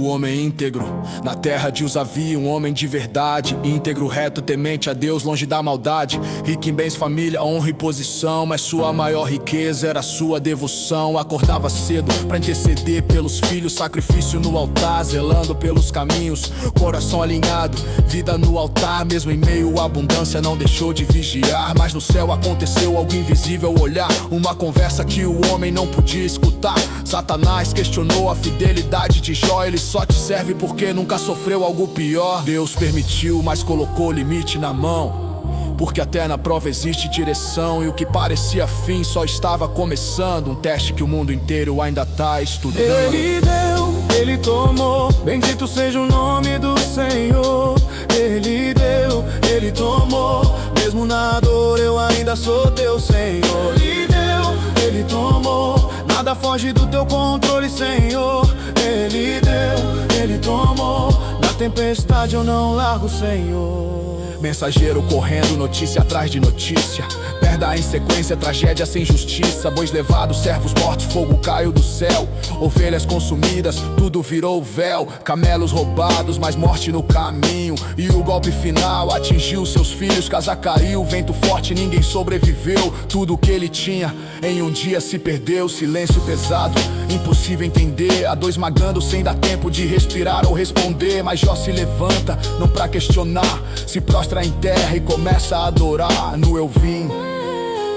o homem íntegro. Na terra de Uz havia um homem de verdade, íntegro, reto, temente a Deus, longe da maldade. Rico em bens, família, honra e posição, mas sua maior riqueza era sua devoção. Acordava cedo pra interceder pelos filhos, sacrifício no altar, zelando pelos caminhos, coração alinhado, vida no altar. Mesmo em meio à abundância não deixou de vigiar, mas no céu aconteceu algo invisível olhar, uma conversa que o homem não podia escutar. Satanás questionou a fidelidade de Jó: ele só te serve porque nunca sofreu algo pior. Deus permitiu, mas colocou limite na mão, porque até na prova existe direção, e o que parecia fim só estava começando, um teste que o mundo inteiro ainda tá estudando. Ele deu, ele tomou, bendito seja o nome do Senhor. Ele deu, ele tomou, mesmo na dor eu ainda sou teu Senhor. Ele deu, ele tomou, nada foge do teu controle, Senhor. Ele deu, ele tomou, na tempestade eu não largo, Senhor. Mensageiro correndo, notícia atrás de notícia, perda em sequência, tragédia sem justiça. Bois levados, servos mortos, fogo caiu do céu, ovelhas consumidas, tudo virou véu. Camelos roubados, mas morte no caminho, e o golpe final atingiu seus filhos. Casa caiu, vento forte, ninguém sobreviveu. Tudo que ele tinha em um dia se perdeu. Silêncio pesado, impossível entender, a dor esmagando sem dar tempo de respirar ou responder. Mas Jó se levanta, não pra questionar, se prostra em terra e começa a adorar. No eu vim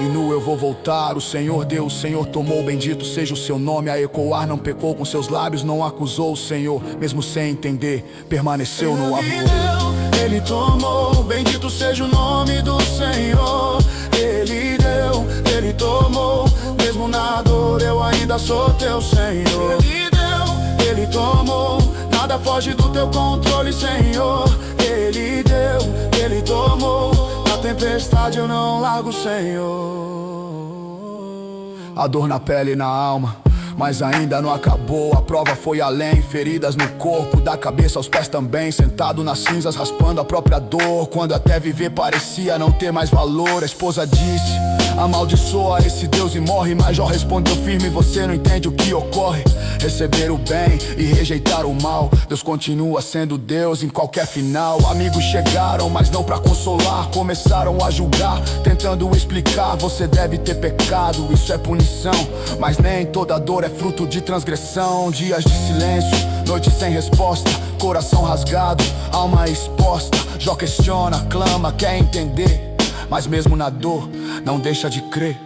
e no eu vou voltar, o Senhor deu, o Senhor tomou, bendito seja o seu nome. A ecoar não pecou com seus lábios, não acusou o Senhor, mesmo sem entender, permaneceu no amor. Ele deu, ele tomou, bendito seja o nome do Senhor. Ele deu, ele tomou, mesmo na dor eu ainda sou teu Senhor. Ele deu, ele tomou, nada foge do teu controle, Senhor. Ele deu, ele tomou, na tempestade eu não largo, Senhor. A dor na pele e na alma, mas ainda não acabou. A prova foi além, feridas no corpo, da cabeça aos pés também. Sentado nas cinzas, raspando a própria dor, quando até viver parecia não ter mais valor. A esposa disse: amaldiçoa esse Deus e morre. Mas Jó respondeu firme: você não entende o que ocorre. Receber o bem e rejeitar o mal, Deus continua sendo Deus em qualquer final. Amigos chegaram, mas não pra consolar, começaram a julgar, tentando explicar: você deve ter pecado, isso é punição. Mas nem toda dor é fruto de transgressão. Dias de silêncio, noite sem resposta, coração rasgado, alma exposta. Jó questiona, clama, quer entender, mas mesmo na dor não deixa de crer.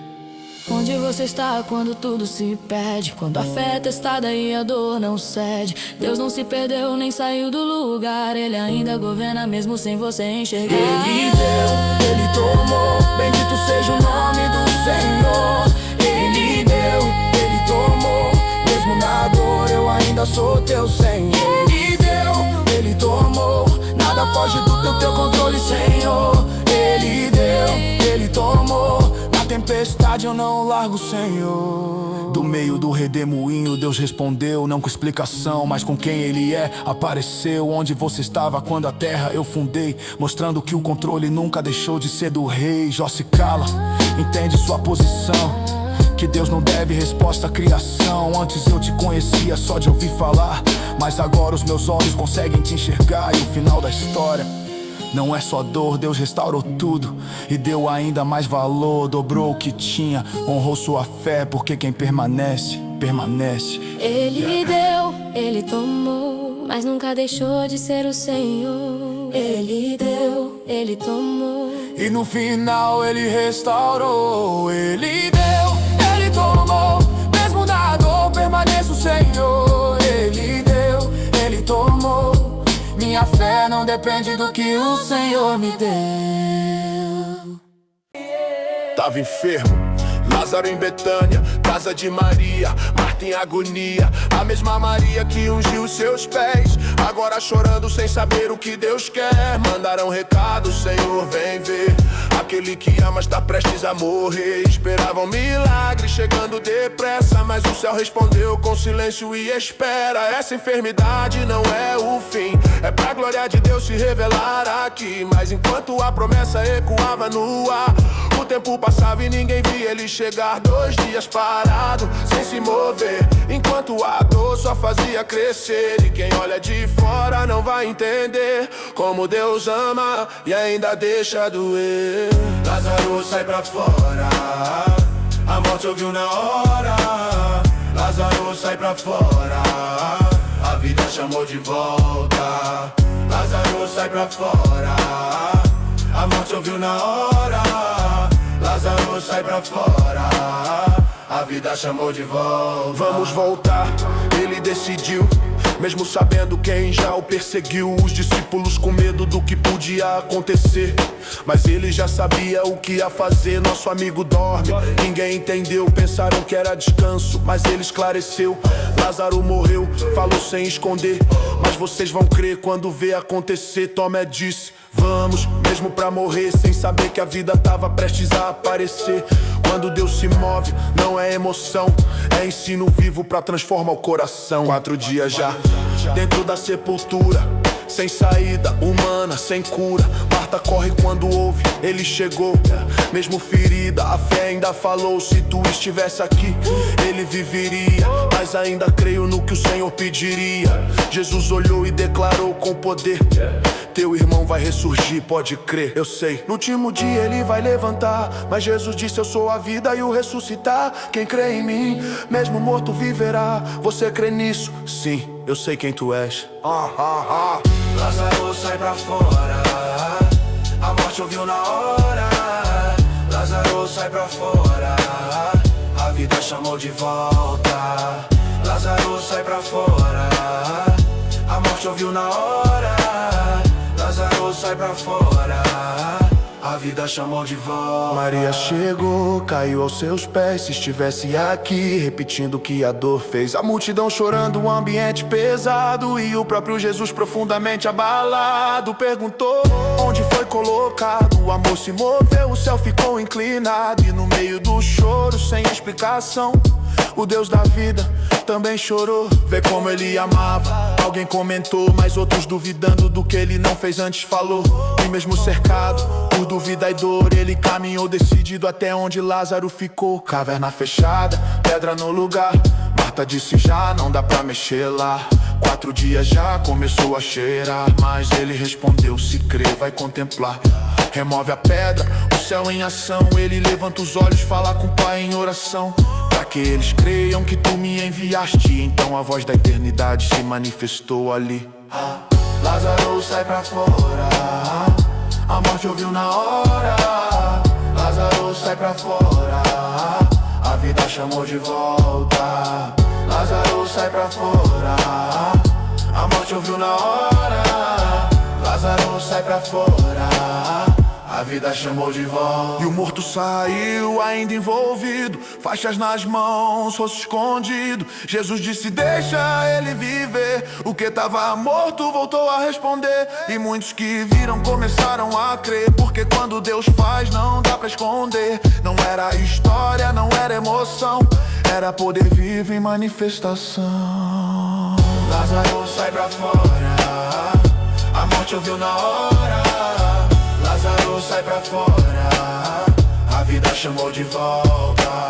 Onde você está quando tudo se perde? Quando a fé é testada e a dor não cede. Deus não se perdeu nem saiu do lugar, ele ainda governa mesmo sem você enxergar. Ele deu, ele tomou, bendito seja o nome do Senhor. Ele deu, ele tomou, mesmo na dor eu ainda sou teu Senhor. Ele deu, ele tomou, nada foge do teu controle, Senhor. Ele deu, ele tomou, na tempestade eu não largo, Senhor. Do meio do redemoinho Deus respondeu, não com explicação, mas com quem ele é. Apareceu onde você estava quando a terra eu fundei, mostrando que o controle nunca deixou de ser do rei. Jó se cala, entende sua posição, que Deus não deve resposta à criação. Antes eu te conhecia só de ouvir falar, mas agora os meus olhos conseguem te enxergar. E o final da história não é só dor, Deus restaurou tudo e deu ainda mais valor. Dobrou o que tinha, honrou sua fé, porque quem permanece, permanece. Ele deu, ele tomou, mas nunca deixou de ser o Senhor. Ele deu, ele tomou, e no final ele restaurou. Ele deu, ele tomou, mesmo na dor permaneça o Senhor. Ele deu, ele tomou, minha fé não depende do que o Senhor me deu. Tava enfermo, Lázaro em Betânia, casa de Maria, Marta em agonia. A mesma Maria que ungiu os seus pés, agora chorando sem saber o que Deus quer. Mandaram recado, Senhor, vem ver. A aquele que ama está prestes a morrer. Esperava um milagre chegando depressa, mas o céu respondeu com silêncio e espera. Essa enfermidade não é o fim, é pra glória de Deus se revelar aqui. Mas enquanto a promessa ecoava no ar, o tempo passava e ninguém via ele chegar. 2 dias parado, sem se mover, enquanto a dor só fazia crescer. E quem olha de fora não vai entender como Deus ama e ainda deixa doer. Lázaro, sai pra fora, a morte ouviu na hora. Lázaro, sai pra fora, a vida chamou de volta. Lázaro, sai pra fora, a morte ouviu na hora. Lázaro, sai pra fora, a vida chamou de volta. Vamos voltar, ele decidiu, mesmo sabendo quem já o perseguiu. Os discípulos com medo do que podia acontecer, mas ele já sabia o que ia fazer. Nosso amigo dorme, ninguém entendeu, pensaram que era descanso, mas ele esclareceu. Lázaro morreu, falou sem esconder, mas vocês vão crer quando ver acontecer. Tomé disse, vamos, mesmo pra morrer, sem saber que a vida tava prestes a aparecer. Quando Deus se move, não é emoção, é ensino vivo pra transformar o coração. 4 dias já, dentro da sepultura, sem saída humana, sem cura. Marta corre quando ouve, ele chegou. Mesmo ferida, a fé ainda falou, se tu estivesse aqui, ele viveria. Mas ainda creio no que o Senhor pediria. Jesus olhou e declarou com poder, teu irmão vai ressurgir, pode crer. Eu sei, no último dia ele vai levantar, mas Jesus disse, eu sou a vida e o ressuscitar. Quem crê em mim, mesmo morto viverá. Você crê nisso? Sim, eu sei quem tu és. Lázaro, sai pra fora, a morte ouviu na hora. Lázaro, sai pra fora, a vida chamou de volta. Lázaro, sai pra fora, a morte ouviu na hora. Lázaro, sai pra fora, a vida chamou de volta. Maria chegou, caiu aos seus pés. Se estivesse aqui, repetindo o que a dor fez. A multidão chorando, um ambiente pesado, e o próprio Jesus profundamente abalado perguntou, onde foi colocado? O amor se moveu, o céu ficou inclinado, e no meio do choro, sem explicação, o Deus da vida também chorou. Vê como ele amava, alguém comentou, mas outros duvidando do que ele não fez antes falou. E mesmo cercado por dúvida e dor, ele caminhou decidido até onde Lázaro ficou. Caverna fechada, pedra no lugar. Marta disse, já não dá pra mexer lá. 4 dias já começou a cheirar, mas ele respondeu, se crer vai contemplar. Remove a pedra, o céu em ação. Ele levanta os olhos, fala com o Pai em oração, pra que eles creiam que tu me enviaste. Então a voz da eternidade se manifestou ali. Lázaro, sai pra fora, a morte ouviu na hora. Lázaro, sai pra fora, a vida chamou de volta. Lázaro, sai pra fora, a morte ouviu na hora. Lázaro, sai pra fora, a vida chamou de volta. E o morto saiu ainda envolvido, faixas nas mãos, rosto escondido. Jesus disse, deixa ele viver. O que tava morto voltou a responder, e muitos que viram começaram a crer, porque quando Deus faz não dá pra esconder. Não era história, não era emoção, era poder vivo em manifestação. Lázaro, sai pra fora, a morte ouviu na hora. Lázaro, sai pra fora, a vida chamou de volta.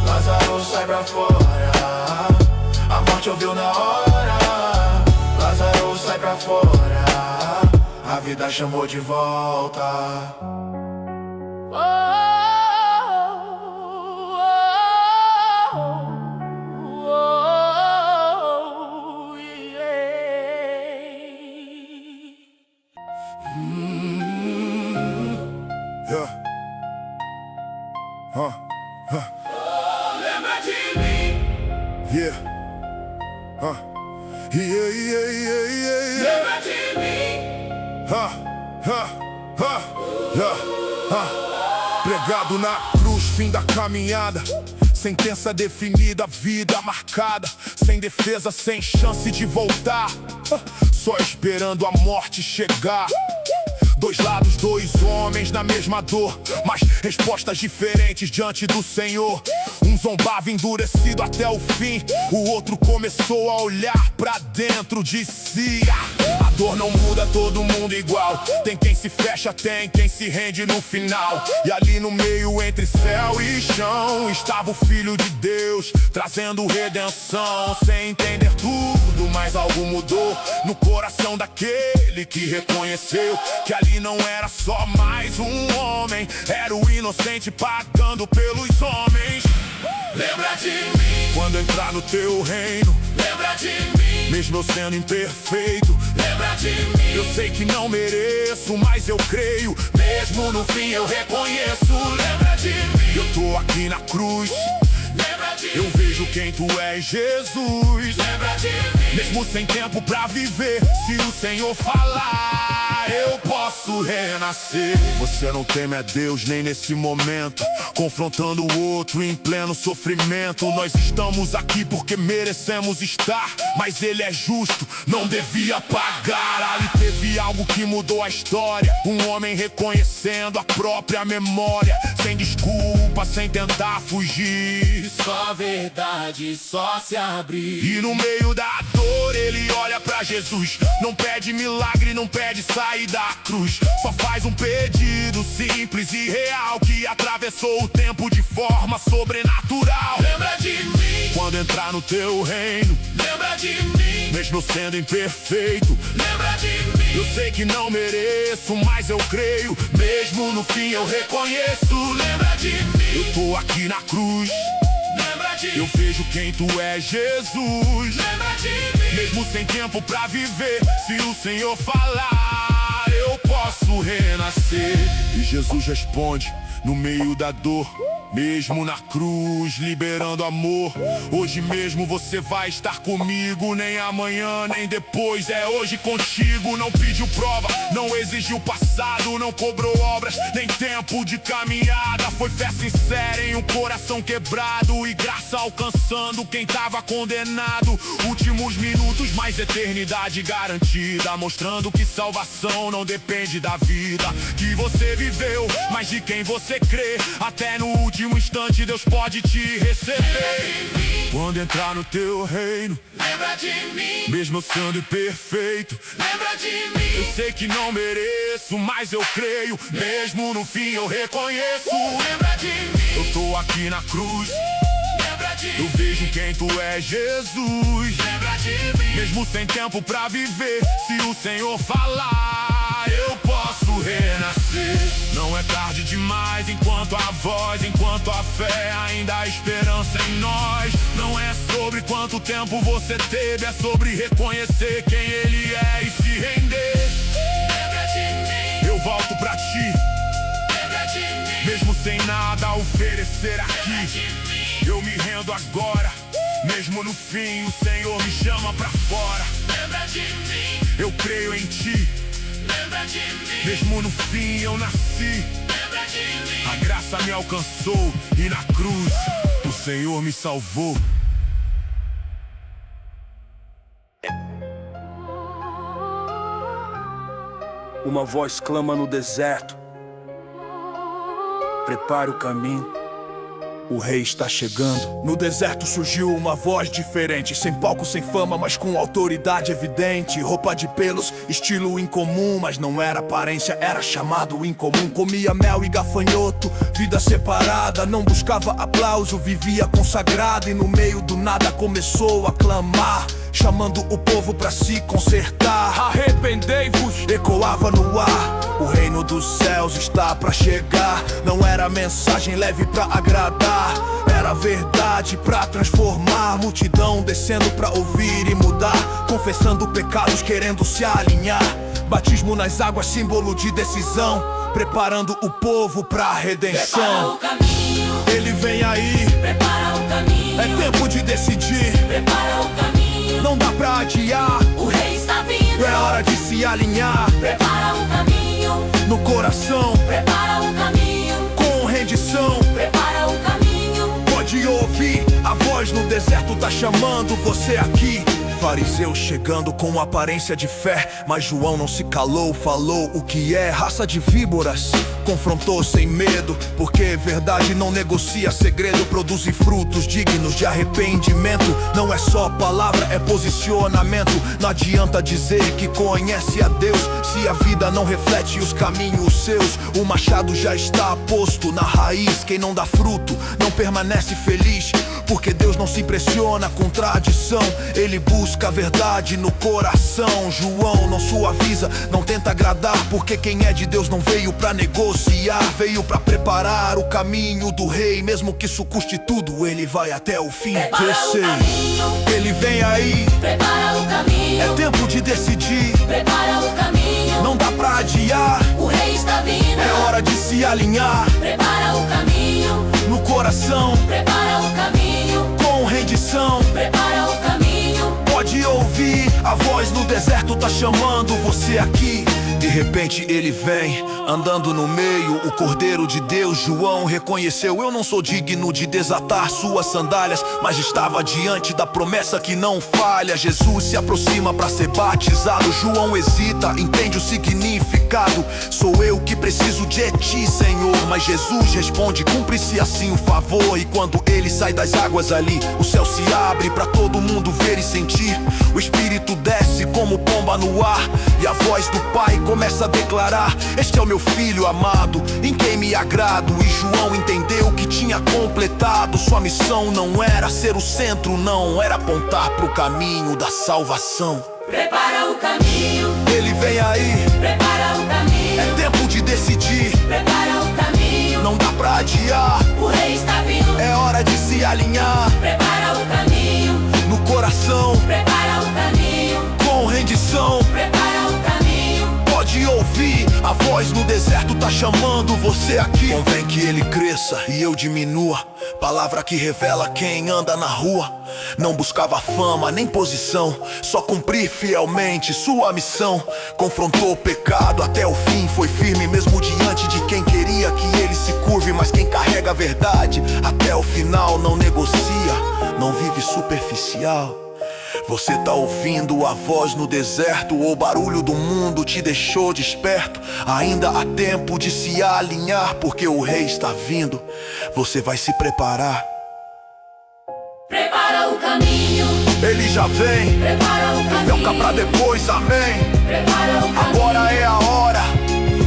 Lázaro, sai pra fora, a morte ouviu na hora. Lázaro, sai pra fora, a vida chamou de volta. Lembra de mim. Lembra de mim. Pregado na cruz, fim da caminhada, sentença definida, vida marcada, sem defesa, sem chance de voltar, só esperando a morte chegar. Dois lados, dois homens na mesma dor, mas respostas diferentes diante do Senhor. Um zombava endurecido até o fim, o outro começou a olhar pra dentro de si. A dor não muda todo mundo igual, tem quem se fecha, tem quem se rende no final. E ali no meio entre céu e chão estava o Filho de Deus, trazendo redenção. Sem entender tudo, mas algo mudou no coração daquele que reconheceu que ali não era só mais um homem, era o inocente pagando pelos homens. Lembra de mim quando entrar no teu reino. Lembra de mim mesmo eu sendo imperfeito. Lembra de mim Eu sei que não mereço, mas eu creio. Mesmo no fim eu reconheço. Lembra de mim Eu tô aqui na cruz. Lembra de Eu vejo quem tu és, Jesus. Lembra de mim Mesmo sem tempo pra viver, se o Senhor falar, eu posso renascer. Você não teme a Deus nem nesse momento, confrontando o outro em pleno sofrimento. Nós estamos aqui porque merecemos estar, mas Ele é justo, não devia pagar. Ali teve algo que mudou a história, um homem reconhecendo a própria memória, sem desculpa, sem tentar fugir. Só verdade, só se abrir. E no meio da dor ele olha pra Jesus, não pede milagre, não pede sair da cruz, só faz um pedido simples e real que atravessou o tempo de forma sobrenatural. Lembra de mim quando entrar no teu reino. Lembra de mim Mesmo eu sendo imperfeito. Lembra de mim Eu sei que não mereço, mas eu creio. Mesmo no fim eu reconheço. Lembra de mim Eu tô aqui na cruz. Lembra de Eu vejo quem tu és, Jesus. Lembra de mim Mesmo sem tempo pra viver, se o Senhor falar, eu posso renascer. E Jesus responde no meio da dor, mesmo na cruz, liberando amor. Hoje mesmo você vai estar comigo, nem amanhã, nem depois, é hoje contigo. Não pediu prova, não exigiu passado, não cobrou obras, nem tempo de caminhada. Foi fé sincera em um coração quebrado e graça alcançando quem tava condenado. Últimos minutos, mas eternidade garantida, mostrando que salvação não depende da vida que você viveu, mas de quem você crê. Até no último instante Deus pode te receber. Quando entrar no teu reino. Lembra de mim Mesmo eu sendo imperfeito. Lembra de mim Eu sei que não mereço, mas eu creio. Mesmo no fim eu reconheço. Lembra de mim Eu tô aqui na cruz. Lembra de Eu vejo quem tu és, Jesus. Lembra de mim Mesmo sem tempo pra viver, se o Senhor falar, eu posso renascer. Não é tarde demais, enquanto a voz, enquanto a fé, ainda há esperança em nós. Não é sobre quanto tempo você teve, é sobre reconhecer quem Ele é e se render. Lembra de mim Eu volto pra ti, Lembra de mim mesmo sem nada a oferecer aqui. Eu me rendo agora, mesmo no fim o Senhor me chama pra fora. Lembra de mim Eu creio em ti, Lembra de mim mesmo no fim eu nasci. Lembra de mim A graça me alcançou e na cruz o Senhor me salvou. Uma voz clama no deserto: prepare o caminho, o rei está chegando. No deserto surgiu uma voz diferente, sem palco, sem fama, mas com autoridade evidente. Roupa de pelos, estilo incomum, mas não era aparência, era chamado incomum. Comia mel e gafanhoto, vida separada, não buscava aplauso, vivia consagrado. E no meio do nada começou a clamar, chamando o povo pra se consertar. Arrependei-vos, Ecoava no ar, o reino dos céus está pra chegar. Não era mensagem leve pra agradar, era verdade pra transformar. Multidão descendo pra ouvir e mudar, confessando pecados, querendo se alinhar. Batismo nas águas, símbolo de decisão, preparando o povo pra redenção. Prepara o caminho, Ele vem aí, prepara o caminho, é tempo de decidir, prepara o caminho, não dá pra adiar, o rei está vindo. é hora de se alinhar. Prepara o caminho, No coração, prepara o caminho, com rendição, prepara o caminho. pode ouvir, a voz no deserto tá chamando você aqui. Fariseus chegando com aparência de fé, mas João não se calou, falou o que é. Raça de víboras, confrontou sem medo, porque verdade não negocia segredo. Produzem frutos dignos de arrependimento. Não é só palavra, é posicionamento. Não adianta dizer que conhece a Deus se a vida não reflete os caminhos seus. O machado já está posto na raiz. Quem não dá fruto não permanece feliz, porque Deus não se impressiona com tradição. Ele busca a verdade no coração. João não suaviza, não tenta agradar, porque quem é de Deus não veio pra negociar, veio pra preparar o caminho do rei. Mesmo que isso custe tudo, ele vai até o fim. Ele vem aí, prepara o caminho. é tempo de decidir, Prepara o caminho. não dá pra adiar. O rei está vindo. É hora de se alinhar Prepara o caminho. no coração, Prepara o caminho. com rendição. Prepara o caminho. Pode ouvir, a voz no deserto tá chamando você aqui. De repente ele vem, andando no meio, o Cordeiro de Deus. João reconheceu: eu não sou digno de desatar suas sandálias, mas estava diante da promessa que não falha. Jesus se aproxima para ser batizado. João hesita, entende o significado. Sou eu que preciso de ti, Senhor. Mas Jesus responde: cumpre-se assim o favor. E quando ele sai das águas ali, o céu se abre para todo mundo ver e sentir. O Espírito desce como pomba no ar, e a voz do Pai começa a declarar: este é o meu filho amado, em quem me agrado. E João entendeu que tinha completado. Sua missão não era ser o centro, não, era apontar pro caminho da salvação. Prepara o caminho. Ele vem aí, Prepara o caminho. é tempo de decidir, Prepara o caminho. não dá pra adiar. O rei está vindo. É hora de se alinhar Prepara o caminho. no coração, Prepara o caminho. com rendição. Prepara o caminho. Pode ouvir, a voz no deserto tá chamando você aqui. Convém que ele cresça e eu diminua. Palavra que revela quem anda na rua. Não buscava fama nem posição, só cumprir fielmente sua missão. Confrontou o pecado até o fim, foi firme mesmo diante de quem queria que ele se curve. Mas quem carrega a verdade até o final não negocia, não vive superficial. Você tá ouvindo a voz no deserto, ou o barulho do mundo te deixou desperto? Ainda há tempo de se alinhar, porque o rei está vindo. Você vai se preparar. Prepara o caminho. Ele já vem, Prepara o caminho. fica pra depois, amém. Prepara o caminho. Agora é a hora,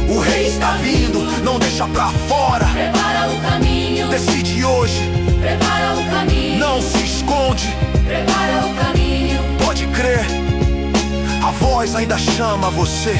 o rei está vindo, não deixa pra fora. Prepara o caminho. Decide hoje, Prepara o caminho. não se esconde, Prepara o caminho. pode crer, a voz ainda chama você.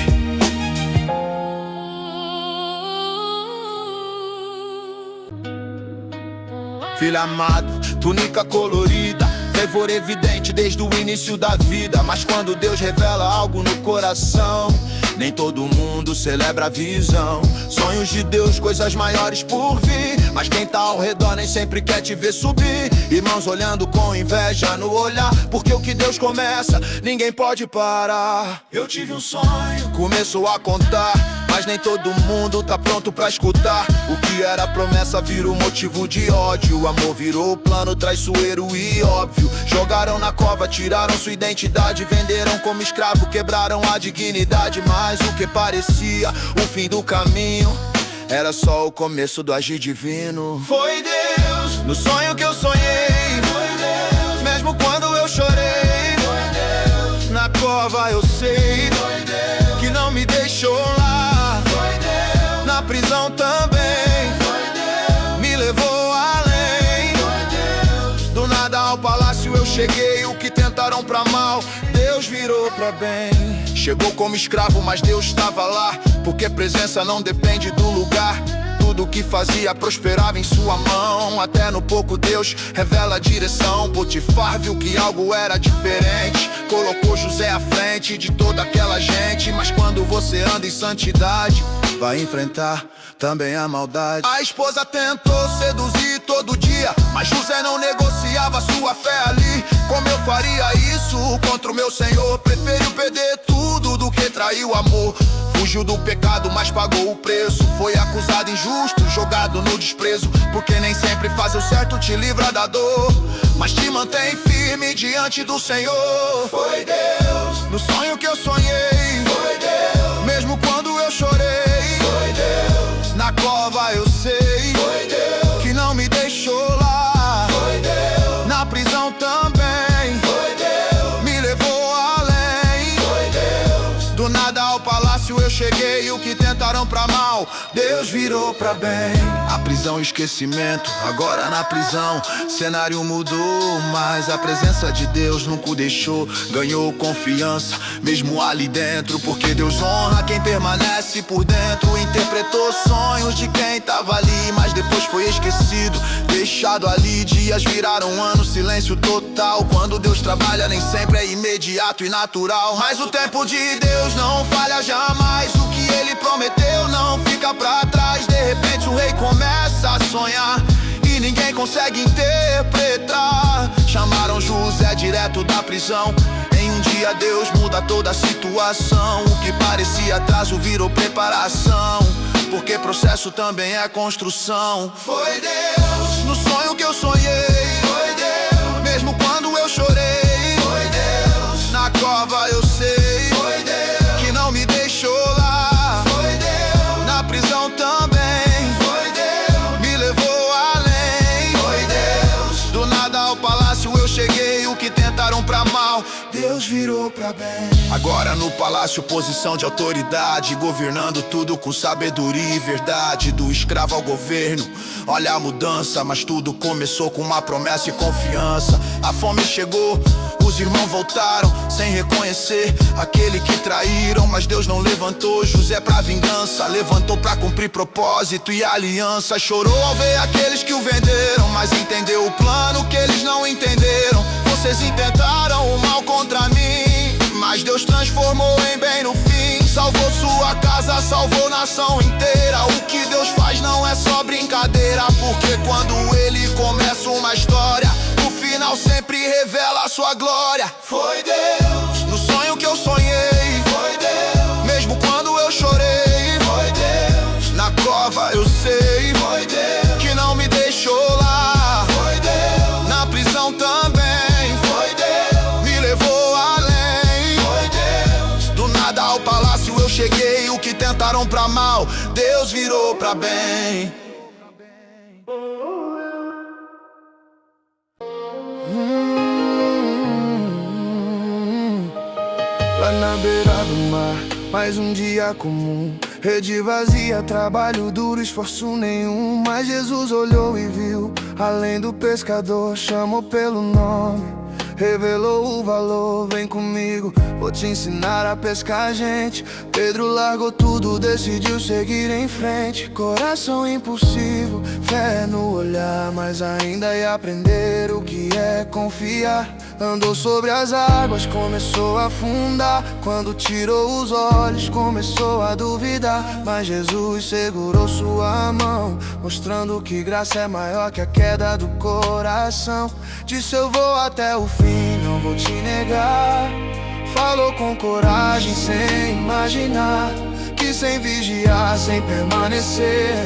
Filho amado, túnica colorida, fervor evidente desde o início da vida. Mas quando Deus revela algo no coração, nem todo mundo celebra a visão. Sonhos de Deus, coisas maiores por vir, mas quem tá ao redor nem sempre quer te ver subir. Irmãos olhando com inveja no olhar, porque o que Deus começa, ninguém pode parar. Eu tive um sonho, começou a contar, mas nem todo mundo tá pronto pra escutar. O que era promessa virou motivo de ódio. O amor virou plano traiçoeiro e óbvio. Jogaram na cova, tiraram sua identidade, venderam como escravo, quebraram a dignidade. Mas o que parecia o fim do caminho era só o começo do agir divino. Foi Deus, no sonho que eu sonhei. Foi Deus, mesmo quando eu chorei. Foi Deus, na cova eu sei. Foi Deus, que não me deixou lá. Foi Deus, na prisão também. Foi Deus, me levou além. Foi Deus, do nada ao palácio eu cheguei. O que tentaram pra mal, Deus virou pra bem. Chegou como escravo, mas Deus estava lá, porque presença não depende do lugar. Tudo que fazia prosperava em sua mão. Até no pouco Deus revela a direção. Potifar viu que algo era diferente, colocou José à frente de toda aquela gente. Mas quando você anda em santidade, vai enfrentar também a maldade. A esposa tentou seduzir todo dia, mas José não negociava sua fé ali. Como eu faria isso contra o meu Senhor? Preferiu perder tudo do que trair o amor. Fugiu do pecado, mas pagou o preço. Foi acusado injusto, jogado no desprezo. Porque nem sempre fazer o certo te livra da dor, mas te mantém firme diante do Senhor. Foi Deus, no sonho que eu sonhei. foi Deus, mesmo quando eu chorei. foi Deus, na cova eu sei. foi Deus, que não me deixou lá. foi Deus, na prisão também. foi Deus, me levou além. foi Deus, do nada ao palácio eu cheguei. O que tentaram pra mal, Deus virou pra bem. A prisão e esquecimento, agora na prisão. Cenário mudou, mas a presença de Deus nunca o deixou. Ganhou confiança, mesmo ali dentro. Porque Deus honra quem permanece por dentro. Interpretou sonhos de quem tava ali, mas depois foi esquecido, deixado ali. Dias viraram anos, silêncio total. Quando Deus trabalha nem sempre é imediato e natural. Mas o tempo de Deus não falha jamais. O que Ele prometeu não fica pra trás. De repente o rei começa a sonhar e ninguém consegue interpretar. Chamaram José direto da prisão. Em um dia Deus muda toda a situação. O que parecia atraso virou preparação, porque processo também é construção. foi Deus, No sonho que eu sonhei. foi Deus, Mesmo quando eu chorei. foi Deus, Na cova eu sei. foi Deus, que não me deixou lá. foi Deus, Na prisão também. foi Deus, me levou além. foi Deus, do nada ao palácio eu cheguei. O que tentaram pra mal, Deus virou pra bem. agora no palácio posição de autoridade, governando tudo com sabedoria e verdade. Do escravo ao governo, olha a mudança. Mas tudo começou com uma promessa e confiança. A fome chegou, os irmãos voltaram sem reconhecer aquele que traíram. Mas Deus não levantou José pra vingança, levantou pra cumprir propósito e aliança. Chorou ao ver aqueles que o venderam, mas entendeu o plano que eles não entenderam. Vocês intentaram o mal contra mim, mas Deus transformou em bem no fim. Salvou sua casa, salvou nação inteira. O que Deus faz não é só brincadeira, porque quando Ele começa uma história, o final sempre revela a sua glória. Foi Deus, No sonho que eu sonhei. foi Deus, Mesmo quando eu chorei. foi Deus, Na cova eu sei. foi Deus, que não me deixou lá. foi Deus, Na prisão também. foi Deus, me levou além. foi Deus, Do nada ao palácio eu cheguei. O que tentaram pra mal, Deus virou pra bem. Lá na beira do mar, mais um dia comum. Rede vazia, trabalho duro, esforço nenhum. Mas Jesus olhou e viu, além do pescador, chamou pelo nome, revelou o valor. Vem comigo, vou te ensinar a pescar, gente. Pedro largou tudo, decidiu seguir em frente. Coração impulsivo, fé no olhar, mas ainda ia aprender o que é confiar. Andou sobre as águas, começou a afundar. Quando tirou os olhos, começou a duvidar. Mas Jesus segurou sua mão, mostrando que graça é maior que a queda do coração. Disse: eu vou até o fim, não vou te negar. Falou com coragem, sem imaginar que sem vigiar, sem permanecer,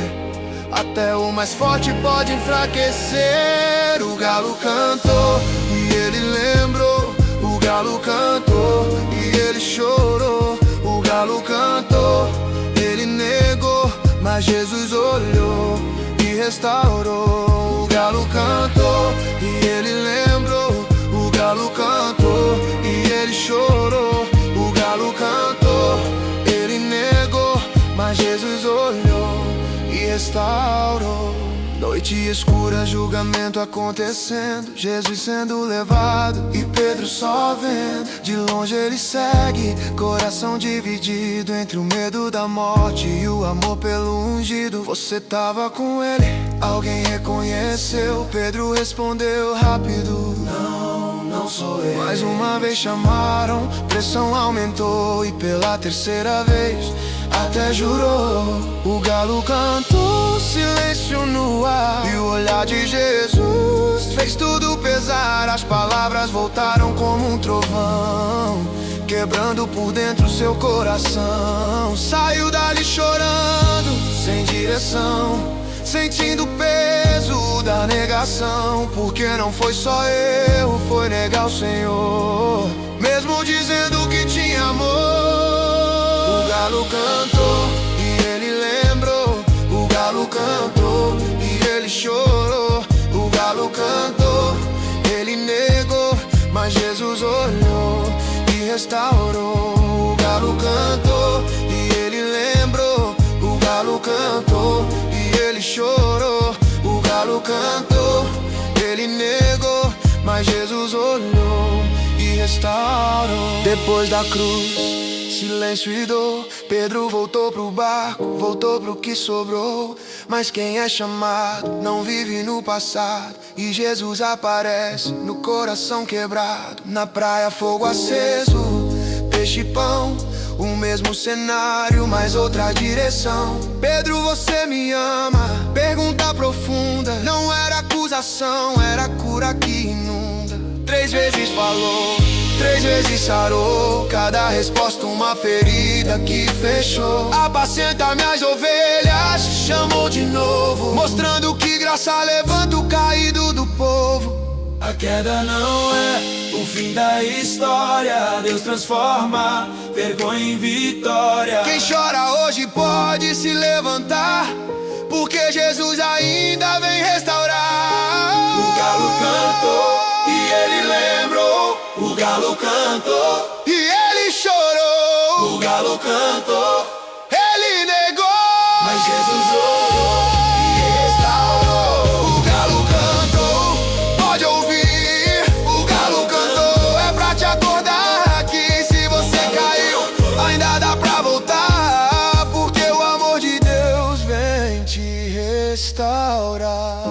até o mais forte pode enfraquecer. O galo cantou e ele lembrou. O galo cantou e ele chorou. O galo cantou, ele negou, mas Jesus olhou e restaurou. O galo cantou e ele lembrou. O galo cantou e ele chorou. O galo cantou, ele negou, mas Jesus olhou e restaurou. Noite escura, julgamento acontecendo, Jesus sendo levado e Pedro só vendo. De longe ele segue, coração dividido entre o medo da morte e o amor pelo ungido. Você tava com ele, alguém reconheceu? Pedro respondeu rápido: não, não sou eu. Mais uma vez chamaram, pressão aumentou e pela terceira vez até jurou. O galo cantou, silêncio no ar, e o olhar de Jesus fez tudo pesar. As palavras voltaram como um trovão, quebrando por dentro seu coração. Saiu dali chorando, sem direção, sentindo o peso da negação. Porque não foi só erro, foi negar o Senhor, mesmo dizendo que tinha amor. O galo cantou e ele lembrou. O galo cantou e ele chorou. O galo cantou, ele negou, mas Jesus olhou e restaurou. O galo cantou e ele lembrou. O galo cantou e ele chorou. O galo cantou, ele negou, mas Jesus olhou e restaurou. Depois da cruz, silêncio e dor, Pedro voltou pro barco, voltou pro que sobrou. Mas quem é chamado não vive no passado, e Jesus aparece no coração quebrado. Na praia fogo aceso, peixe e pão, o mesmo cenário, mas outra direção. Pedro, você me ama? Pergunta profunda, não era acusação, era cura que inunda. 3 vezes falou, 3 vezes sarou, cada resposta uma ferida que fechou. Apacenta minhas ovelhas, chamou de novo, mostrando que graça levanta o caído do povo. A queda não é o fim da história, Deus transforma vergonha em vitória. Quem chora hoje pode se levantar, porque Jesus ainda vem restaurar. O galo cantou e ele lembrou. O galo cantou e ele chorou. O galo cantou, ele negou, mas Jesus orou e restaurou. O galo cantou, pode ouvir. O galo cantou, é pra te acordar que se você caiu, ainda dá pra voltar, porque o amor de Deus vem te restaurar.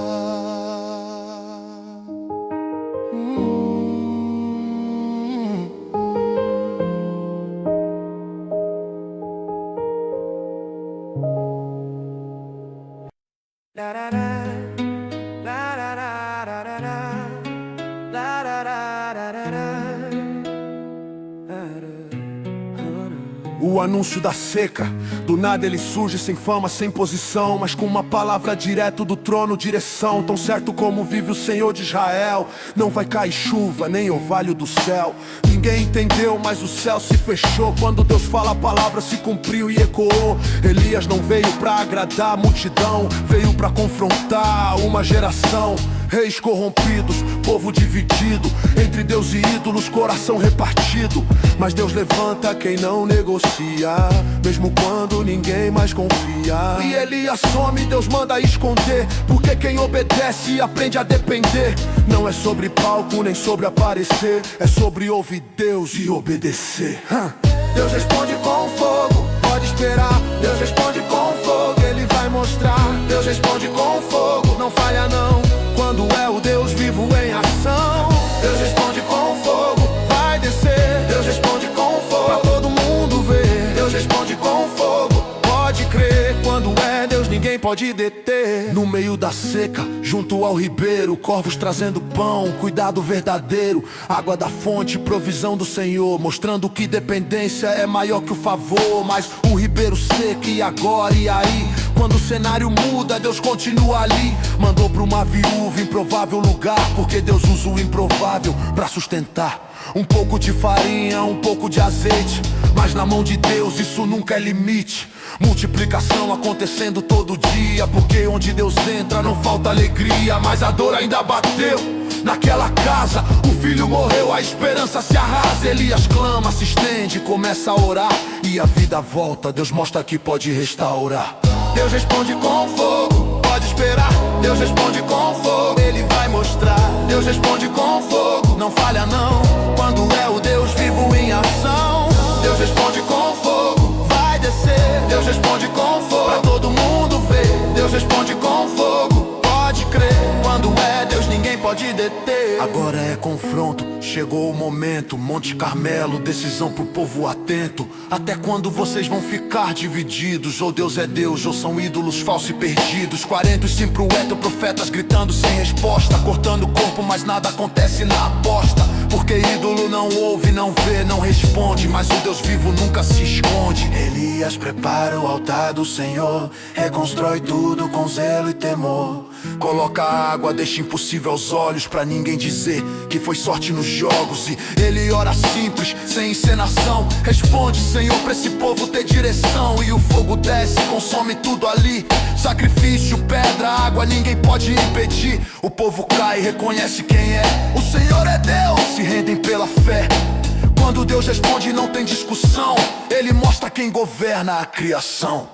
O anúncio da seca, do nada ele surge sem fama, sem posição, mas com uma palavra direto do trono, direção. Tão certo como vive o Senhor de Israel, não vai cair chuva, nem orvalho do céu. Ninguém entendeu, mas o céu se fechou. Quando Deus fala, a palavra se cumpriu e ecoou. Elias não veio pra agradar a multidão, veio pra confrontar uma geração. Reis corrompidos, povo dividido, entre Deus e ídolos, coração repartido. Mas Deus levanta quem não negocia, mesmo quando ninguém mais confia. E Elias some, Deus manda esconder, porque quem obedece aprende a depender. Não é sobre palco, nem sobre aparecer, é sobre ouvir Deus e obedecer. Deus responde com fogo, pode esperar. Deus responde com fogo, Ele vai mostrar. Deus responde com fogo, não falha não, quando é o Deus vivo em ação. Deus responde com fogo, vai descer. Deus responde com fogo, pra todo mundo ver. Deus responde com fogo, pode crer. Quando é Deus, ninguém pode deter. No meio da seca, junto ao ribeiro, corvos trazendo pão, cuidado verdadeiro. Água da fonte, provisão do Senhor, mostrando que dependência é maior que o favor. Mas o ribeiro seca, e agora, e aí? Quando o cenário muda, Deus continua ali. Mandou pra uma viúva, improvável lugar, porque Deus usa o improvável pra sustentar. Um pouco de farinha, um pouco de azeite, mas na mão de Deus isso nunca é limite. Multiplicação acontecendo todo dia, porque onde Deus entra não falta alegria. Mas a dor ainda bateu naquela casa, o filho morreu, a esperança se arrasa. Elias clama, se estende, começa a orar, e a vida volta, Deus mostra que pode restaurar. Deus responde com fogo, pode esperar. Deus responde com fogo, Ele vai mostrar. Deus responde com fogo, não falha não, quando é o Deus vivo em ação. Deus responde com fogo, vai descer. Deus responde com fogo, pra todo mundo ver. Deus responde com fogo, pode crer. Quando é Deus, ninguém pode pode deter. Agora é confronto, chegou o momento. Monte Carmelo, decisão pro povo atento. Até quando vocês vão ficar divididos? Ou Deus é Deus, ou são ídolos falsos e perdidos. 40 sim pro Eto, profetas gritando sem resposta, cortando o corpo, mas nada acontece na aposta. Porque ídolo não ouve, não vê, não responde, mas o Deus vivo nunca se esconde. Elias prepara o altar do Senhor, reconstrói tudo com zelo e temor. Coloca água, deixa impossível aos olhos, pra ninguém dizer que foi sorte nos jogos. E ele ora simples, sem encenação, responde: Senhor, pra esse povo ter direção. E o fogo desce, consome tudo ali. Sacrifício, pedra, água, ninguém pode impedir. O povo cai, reconhece quem é. O Senhor é Deus, se rendem pela fé. Quando Deus responde não tem discussão, Ele mostra quem governa a criação.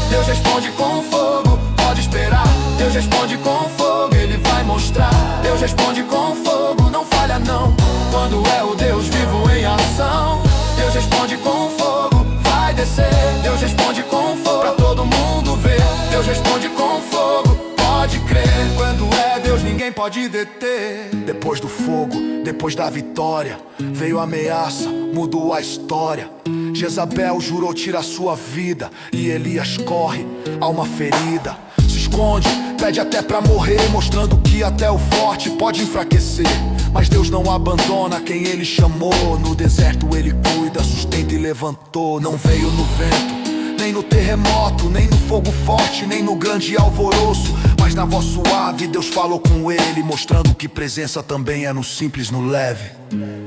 Deus responde com fogo, pode esperar. Deus responde com fogo, Ele vai mostrar. Deus responde com fogo, não falha não. Quando é o Deus vivo em ação. Deus responde com fogo, vai descer. Deus responde com fogo, pra todo mundo ver. Deus responde com fogo, pode crer. Quando é Deus ninguém pode deter. Depois do fogo, depois da vitória, veio a ameaça, mudou a história. Jezabel jurou tirar sua vida, e Elias corre, alma ferida. Se esconde, pede até pra morrer, mostrando que até o forte pode enfraquecer. Mas Deus não abandona quem Ele chamou. No deserto Ele cuida, sustenta e levantou. Não veio no vento, nem no terremoto, nem no fogo forte, nem no grande alvoroço, mas na voz suave Deus falou com ele, mostrando que presença também é no simples, no leve.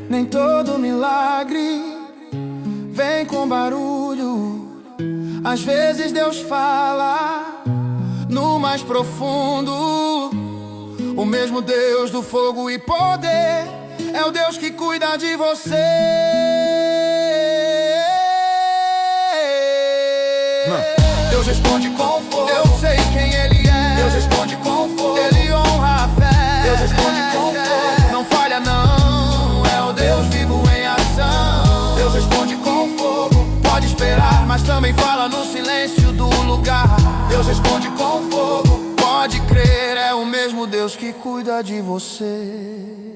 Nem todo milagre vem com barulho. Às vezes Deus fala no mais profundo. O mesmo Deus do fogo e poder é o Deus que cuida de você. Deus responde com fogo, eu sei quem Ele é. Deus responde com fogo, Ele honra a fé. Deus responde com fogo, não falha não, é o Deus vivo em ação. Deus responde com fogo, pode esperar, mas também fala no silêncio do lugar. Deus responde com fogo, pode crer, é o mesmo Deus que cuida de você.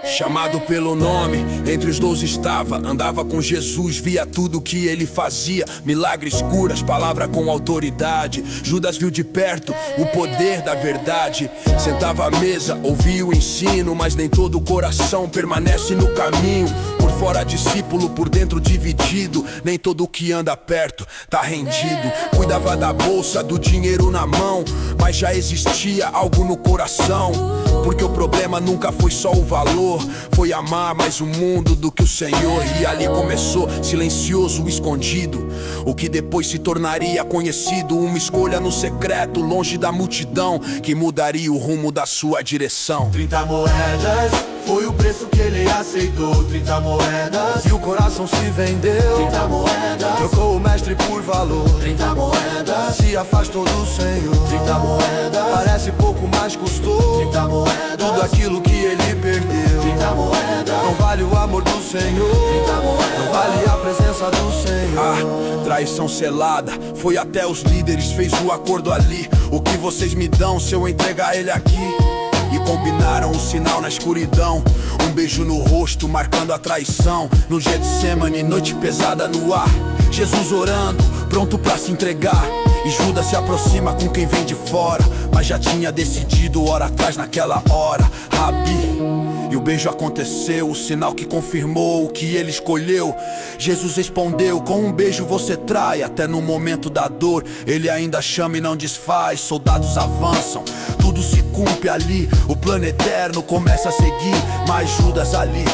Chamado pelo nome, entre os 12 estava. Andava com Jesus, via tudo que Ele fazia. Milagres, curas, palavra com autoridade. Judas viu de perto o poder da verdade. Sentava à mesa, ouvia o ensino, mas nem todo o coração permanece no caminho. Por fora discípulo, por dentro dividido. Nem todo que anda perto tá rendido. Cuidava da bolsa, do dinheiro na mão, mas já existia algo no coração. Porque o problema nunca foi só o valor, foi amar mais o mundo do que o Senhor. E ali começou, silencioso, escondido, o que depois se tornaria conhecido. Uma escolha no secreto, longe da multidão, que mudaria o rumo da sua direção. 30 moedas, foi o preço que ele aceitou. 30 moedas, E o coração se vendeu. 30 moedas, Trocou o mestre por valor. 30 moedas, Se afastou do Senhor. 30 moedas, Parece pouco, mas custou 30 moedas, tudo aquilo que ele perdeu. 30 moedas, Não vale o amor do Senhor, 30 moedas, não vale a presença do Senhor. Traição selada, foi até os líderes, fez o acordo ali. O que vocês me dão se eu entregar ele aqui? E combinaram o sinal na escuridão, um beijo no rosto marcando a traição. No Getsemane, noite pesada no ar, Jesus orando, pronto pra se entregar. E Judas se aproxima com quem vem de fora, mas já tinha decidido hora atrás naquela hora. Rabi, e o beijo aconteceu, o sinal que confirmou o que ele escolheu. Jesus respondeu, com um beijo você trai. Até no momento da dor, ele ainda chama e não desfaz. Soldados avançam, tudo se cumpre ali. O plano eterno começa a seguir, mas Judas ali,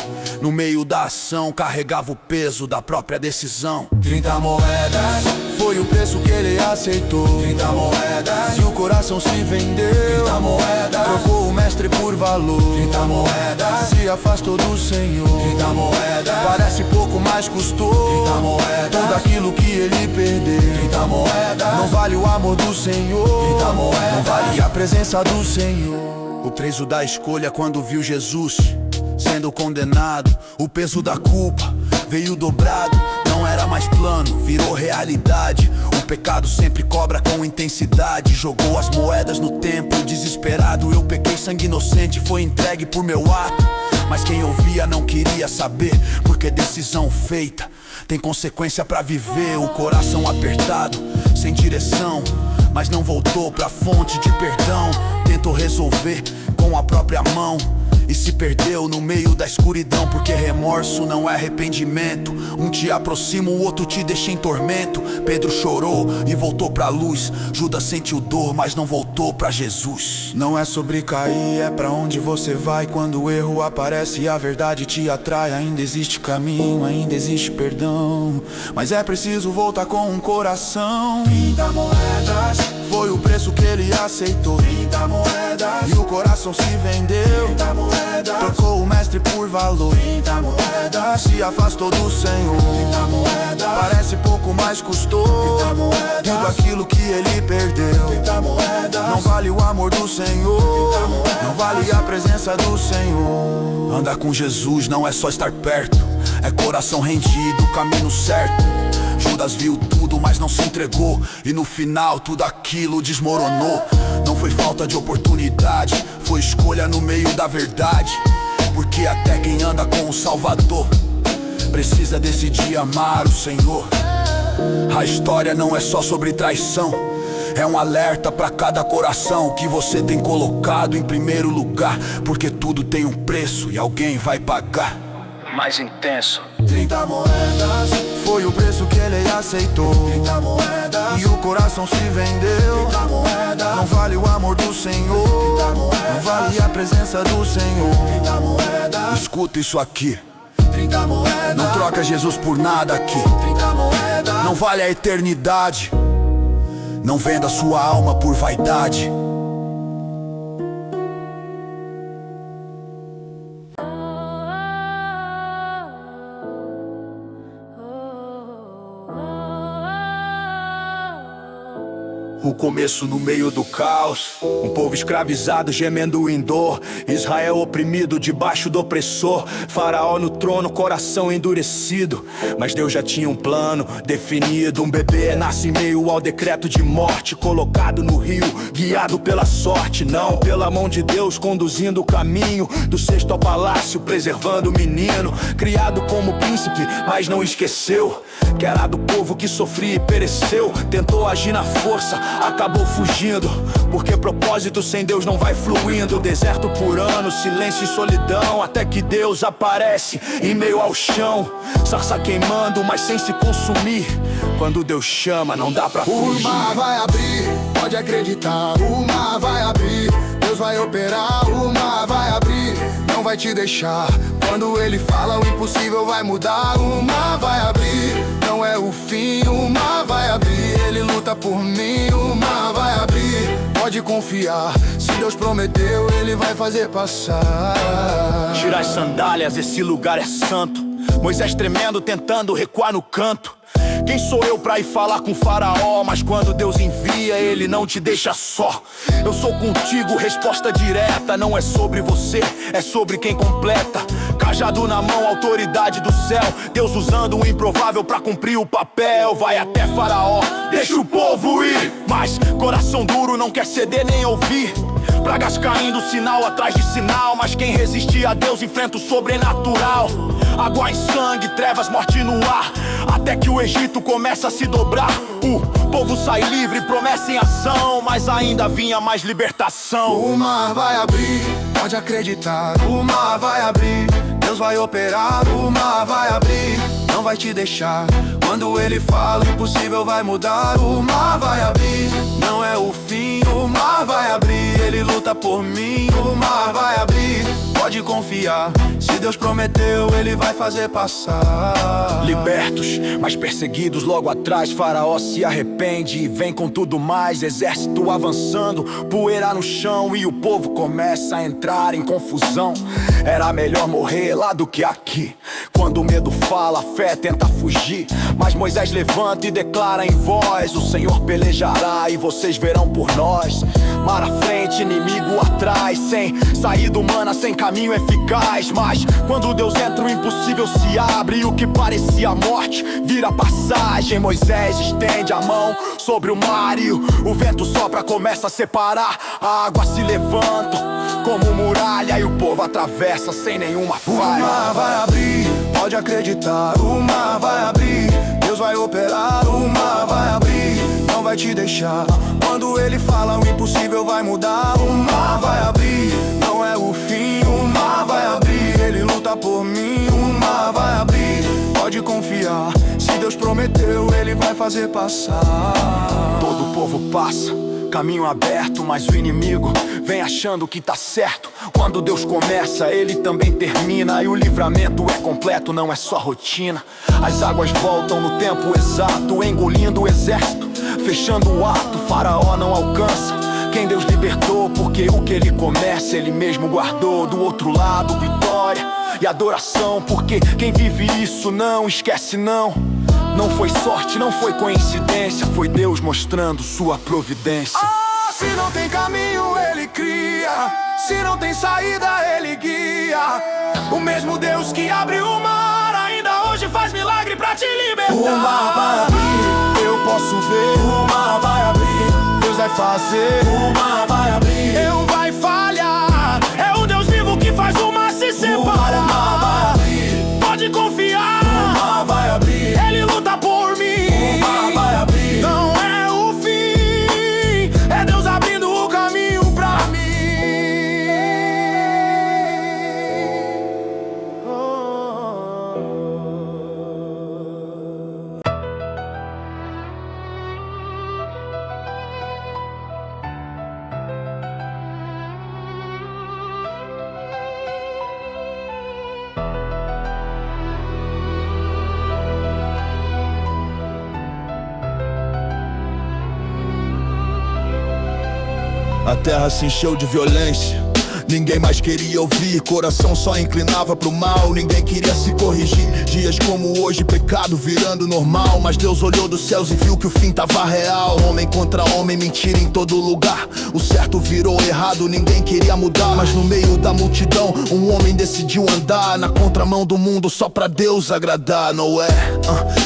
no meio da ação, carregava o peso da própria decisão. 30 moedas, foi o preço que ele aceitou. 30 moedas, E o coração se vendeu. 30 moedas, Trocou o mestre por valor. 30 moedas, Se afastou do Senhor. 30 moedas, Parece pouco, mas custou 30 moedas, tudo aquilo que ele perdeu. 30 moedas, Não vale o amor do Senhor, 30 moedas, não vale a presença do Senhor. O preso da escolha quando viu Jesus sendo condenado. O peso da culpa veio dobrado. Não era mais plano, virou realidade. O pecado sempre cobra com intensidade. Jogou as moedas no tempo, desesperado. Eu pequei, sangue inocente foi entregue por meu ato. Mas quem ouvia não queria saber, porque decisão feita tem consequência pra viver. O coração apertado, sem direção, mas não voltou pra fonte de perdão. Tentou resolver com a própria mão e se perdeu no meio da escuridão. Porque remorso não é arrependimento. Um te aproxima, o outro te deixa em tormento. Pedro chorou e voltou pra luz. Judas sentiu dor, mas não voltou pra Jesus. Não é sobre cair, é pra onde você vai. Quando o erro aparece e a verdade te atrai. Ainda existe caminho, ainda existe perdão, mas é preciso voltar com um coração. 30 moedas foi o preço que ele aceitou. 30 moedas E o coração se vendeu. 30 moedas Trocou o mestre por valor. 30 moedas Se afastou do Senhor. 30 moedas Parece pouco, mas custou 30 moedas tudo aquilo que ele perdeu. 30 moedas Não vale o amor do Senhor, não vale a presença do Senhor. Andar com Jesus não é só estar perto, é coração rendido, caminho certo. Judas viu tudo, mas não se entregou, e no final tudo aquilo desmoronou. Não foi falta de oportunidade, foi escolha no meio da verdade. Porque até quem anda com o Salvador precisa decidir amar o Senhor. A história não é só sobre traição, é um alerta pra cada coração que você tem colocado em primeiro lugar. Porque tudo tem um preço e alguém vai pagar. Mais intenso. 30 moedas Foi o preço que ele aceitou. 30 moedas E o coração se vendeu. 30 moedas Não vale o amor do Senhor, 30 moedas não vale a presença do Senhor. 30 moedas Escuta isso aqui, 30 moedas não troca Jesus por nada aqui. 30 moedas Não vale a eternidade, não venda sua alma por vaidade. O começo no meio do caos, um povo escravizado gemendo em dor. Israel oprimido debaixo do opressor. Faraó no trono, coração endurecido. Mas Deus já tinha um plano definido. Um bebê nasce em meio ao decreto de morte, colocado no rio, guiado pela sorte. Não, pela mão de Deus conduzindo o caminho. Do cesto ao palácio, preservando o menino. Criado como príncipe, mas não esqueceu que era do povo que sofria e pereceu. Tentou agir na força, acabou fugindo, porque propósito sem Deus não vai fluindo. Deserto por anos, silêncio e solidão, até que Deus aparece em meio ao chão. Sarça queimando, mas sem se consumir. Quando Deus chama, não dá pra fugir. O mar vai abrir, pode acreditar. O mar vai abrir, Deus vai operar. O mar vai abrir, não vai te deixar. Quando ele fala, o impossível vai mudar. O mar vai abrir, não é o fim. O mar vai abrir, ele luta por mim. O mar vai abrir, pode confiar. Se Deus prometeu, ele vai fazer passar. Tira as sandálias, esse lugar é santo. Moisés tremendo, tentando recuar no canto. Quem sou eu pra ir falar com o faraó? Mas quando Deus envia, ele não te deixa só. Eu sou contigo, resposta direta. Não é sobre você, é sobre quem completa. Cajado na mão, autoridade do céu. Deus usando o improvável pra cumprir o papel. Vai até faraó, deixa o povo ir. Mas coração duro não quer ceder nem ouvir. Pragas caindo, sinal atrás de sinal. Mas quem resiste a Deus enfrenta o sobrenatural. Água em sangue, trevas, morte no ar. Até que o Egito começa a se dobrar. O povo sai livre, promessa em ação. Mas ainda vinha mais libertação. O mar vai abrir, pode acreditar. O mar vai abrir, Deus vai operar. O mar vai abrir, não vai te deixar. Quando ele fala, o impossível vai mudar. O mar vai abrir, não é o fim. O mar vai abrir, ele luta por mim. O mar vai abrir, pode confiar. Se Deus prometeu, ele vai fazer passar. Libertos, mas perseguidos logo atrás. Faraó se arrepende e vem com tudo mais. Exército avançando, poeira no chão. E o povo começa a entrar em confusão. Era melhor morrer lá do que aqui. Quando o medo fala, a fé tenta fugir, mas Moisés levanta e declara em voz: o Senhor pelejará e vocês verão por nós. Mar à frente, inimigo atrás, sem saída humana, sem caminho eficaz. Mas quando Deus entra, o impossível se abre, e o que parecia morte vira passagem. Moisés estende a mão sobre o mar e o vento sopra, começa a separar. A água se levanta como muralha e o povo atravessa sem nenhuma falha. O mar vai abrir, pode acreditar, o mar vai abrir. Deus vai operar, o mar vai abrir, não vai te deixar. Quando ele fala, o impossível vai mudar. O mar vai abrir, não é o fim, o mar vai abrir. Ele luta por mim, o mar vai abrir, pode confiar. Se Deus prometeu, ele vai fazer passar. Todo o povo passa, caminho aberto, mas o inimigo vem achando que tá certo. Quando Deus começa, ele também termina, e o livramento é completo, não é só rotina. As águas voltam no tempo exato, engolindo o exército, fechando o ato. Faraó não alcança quem Deus libertou, porque o que ele começa, ele mesmo guardou. Do outro lado, vitória e adoração, porque quem vive isso não esquece não. Não foi sorte, não foi coincidência, foi Deus mostrando sua providência. Se não tem caminho, ele cria, se não tem saída, ele guia. O mesmo Deus que abre o mar, ainda hoje faz milagre pra te libertar. O mar vai abrir, eu posso ver, o mar vai abrir, Deus vai fazer, o mar vai abrir. Eu vai falhar, é o Deus vivo que faz o mar se separar. O mar vai abrir, pode confiar, o mar vai abrir, ele luta por mim, o mar vai abrir. Não é o fim, é Deus abrindo o caminho pra mim. A terra se encheu de violência, ninguém mais queria ouvir, coração só inclinava pro mal, ninguém queria se corrigir. Dias como hoje, pecado virando normal, mas Deus olhou dos céus e viu que o fim tava real. Homem contra homem, mentira em todo lugar, o certo virou errado, ninguém queria mudar. Mas no meio da multidão, um homem decidiu andar na contramão do mundo só pra Deus agradar. Noé,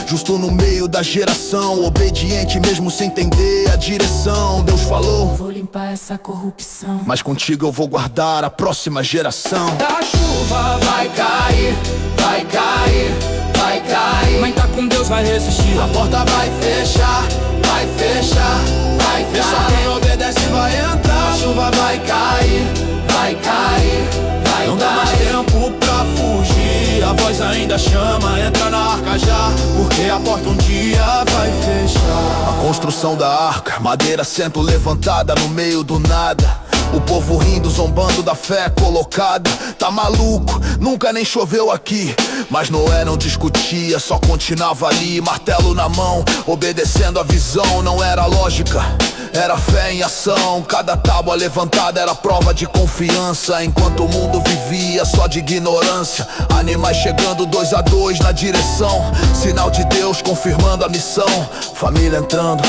justo no meio da geração, obediente mesmo sem entender a direção. Deus falou: vou limpar essa corrupção, mas contigo eu vou guardar a próxima geração. A chuva vai cair, vai cair, vai cair. Mas tá com Deus, vai resistir. A porta vai fechar, vai fechar, vai fechar. Só quem obedece vai entrar. A chuva vai cair, vai cair, vai cair. Não dá mais tempo pra fugir, a voz ainda chama, entra na arca já, porque a porta um dia vai fechar. A construção da arca, madeira sendo levantada no meio do nada. O povo rindo, zombando da fé colocada. Tá maluco, nunca nem choveu aqui. Mas Noé não discutia, só continuava ali, martelo na mão, obedecendo a visão. Não era lógica, era fé em ação. Cada tábua levantada era prova de confiança, enquanto o mundo vivia só de ignorância. Animais chegando 2 a 2 na direção, sinal de Deus confirmando a missão. Família entrando,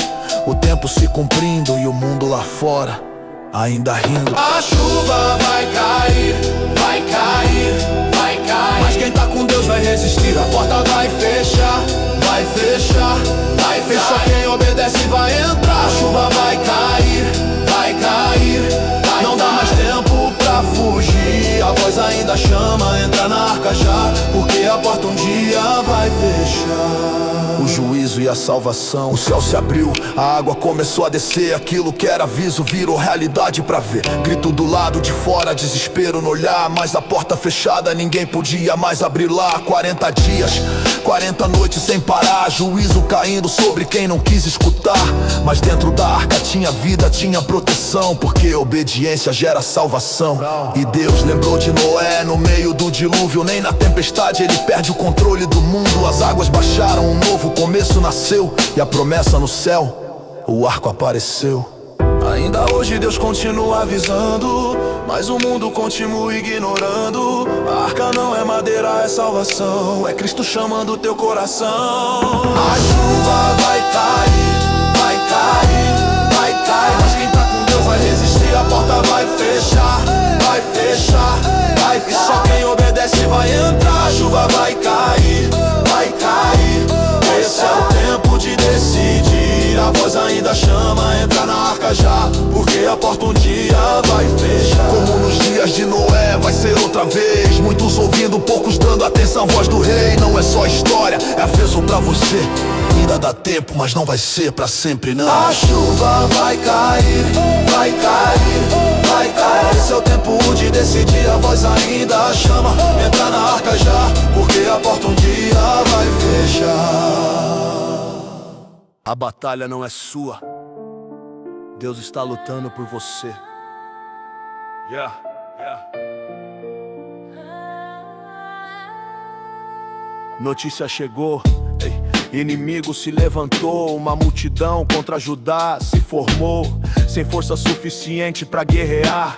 o tempo se cumprindo e o mundo lá fora ainda rindo. A chuva vai cair, vai cair, vai cair. Mas quem tá com Deus vai resistir. A porta vai fechar, vai fechar, vai fechar. Só quem obedece vai entrar. A chuva vai cair, vai cair, vai não dá mais tempo pra fugir, a voz ainda chama, entra na arca já, porque a porta um dia vai fechar. O juízo e a salvação, o céu se abriu, a água começou a descer. Aquilo que era aviso virou realidade pra ver. Grito do lado de fora, desespero no olhar, mas a porta fechada ninguém podia mais abrir lá. 40 dias, 40 noites sem parar, juízo caindo sobre quem não quis escutar. Mas dentro da arca tinha vida, tinha proteção, porque obediência gera salvação. E Deus lembrou de Noé no meio do dilúvio. Nem na tempestade ele perde o controle do mundo. As águas baixaram, um novo começo nasceu, e a promessa no céu, o arco apareceu. Ainda hoje Deus continua avisando, mas o mundo continua ignorando. A arca não é madeira, é salvação, é Cristo chamando teu coração. A chuva vai cair, vai cair, vai cair, mas quem tá com Deus vai resistir. A porta vai fechar, vai fechar, vai fechar. E só quem obedece vai entrar. A chuva vai cair, vai cair. Esse é o tempo de decidir. A voz ainda chama, entra na arca já, porque a porta um dia vai fechar. Como nos dias de Noé, vai ser outra vez. Muitos ouvindo, poucos dando atenção à voz do rei. Não é só história, é aviso pra você. Ainda dá tempo, mas não vai ser pra sempre não. A chuva vai cair, vai cair, vai cair. Esse é o tempo de decidir. A voz ainda chama, entra na arca já, porque a porta um dia vai fechar. A batalha não é sua, Deus está lutando por você. Yeah, yeah. Notícia chegou, inimigo se levantou, uma multidão contra Judá se formou, sem força suficiente pra guerrear.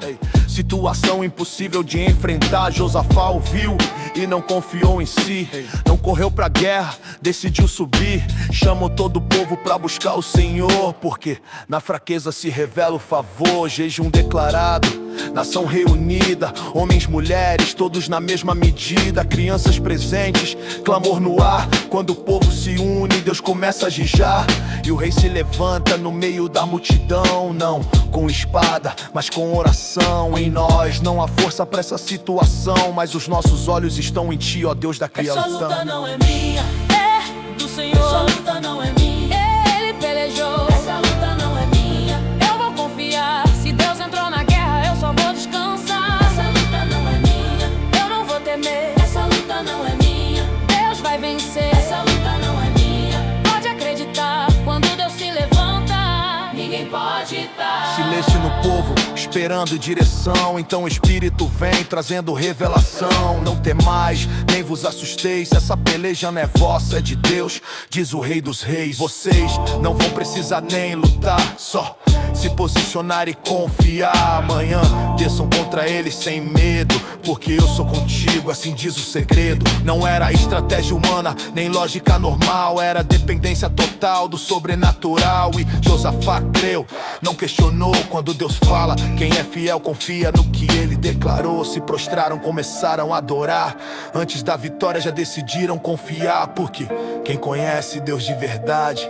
Situação impossível de enfrentar. Josafá ouviu e não confiou em si. Não correu pra guerra, decidiu subir. Chamou todo o povo pra buscar o Senhor, porque na fraqueza se revela o favor. Jejum declarado, nação reunida, homens, mulheres, todos na mesma medida. Crianças presentes, clamor no ar. Quando o povo se une, Deus começa a jejar. E o rei se levanta no meio da multidão. Não com espada, mas com oração. Em nós não há força pra essa situação, mas os nossos olhos estão em Ti, ó Deus da criação. Essa luta não é minha, é do Senhor. Essa luta não é minha, Ele pelejou. Essa luta não é minha, eu vou confiar. Se Deus entrou na guerra, eu só vou descansar. Essa luta não é minha, eu não vou temer. Essa luta não é minha, Deus vai vencer. Essa luta não é minha, pode acreditar. Quando Deus se levanta, ninguém pode estar. Silêncio no povo, esperando direção. Então o Espírito vem trazendo revelação. Não temais, nem vos assusteis. Essa peleja não é vossa, é de Deus, diz o Rei dos Reis. Vocês não vão precisar nem lutar, só se posicionar e confiar. Amanhã desçam contra eles sem medo, porque eu sou contigo, assim diz o segredo. Não era estratégia humana, nem lógica normal, era dependência total do sobrenatural. E Josafá creu, não questionou quando Deus fala. Quem é fiel confia no que Ele declarou. Se prostraram, começaram a adorar. Antes da vitória já decidiram confiar, porque quem conhece Deus de verdade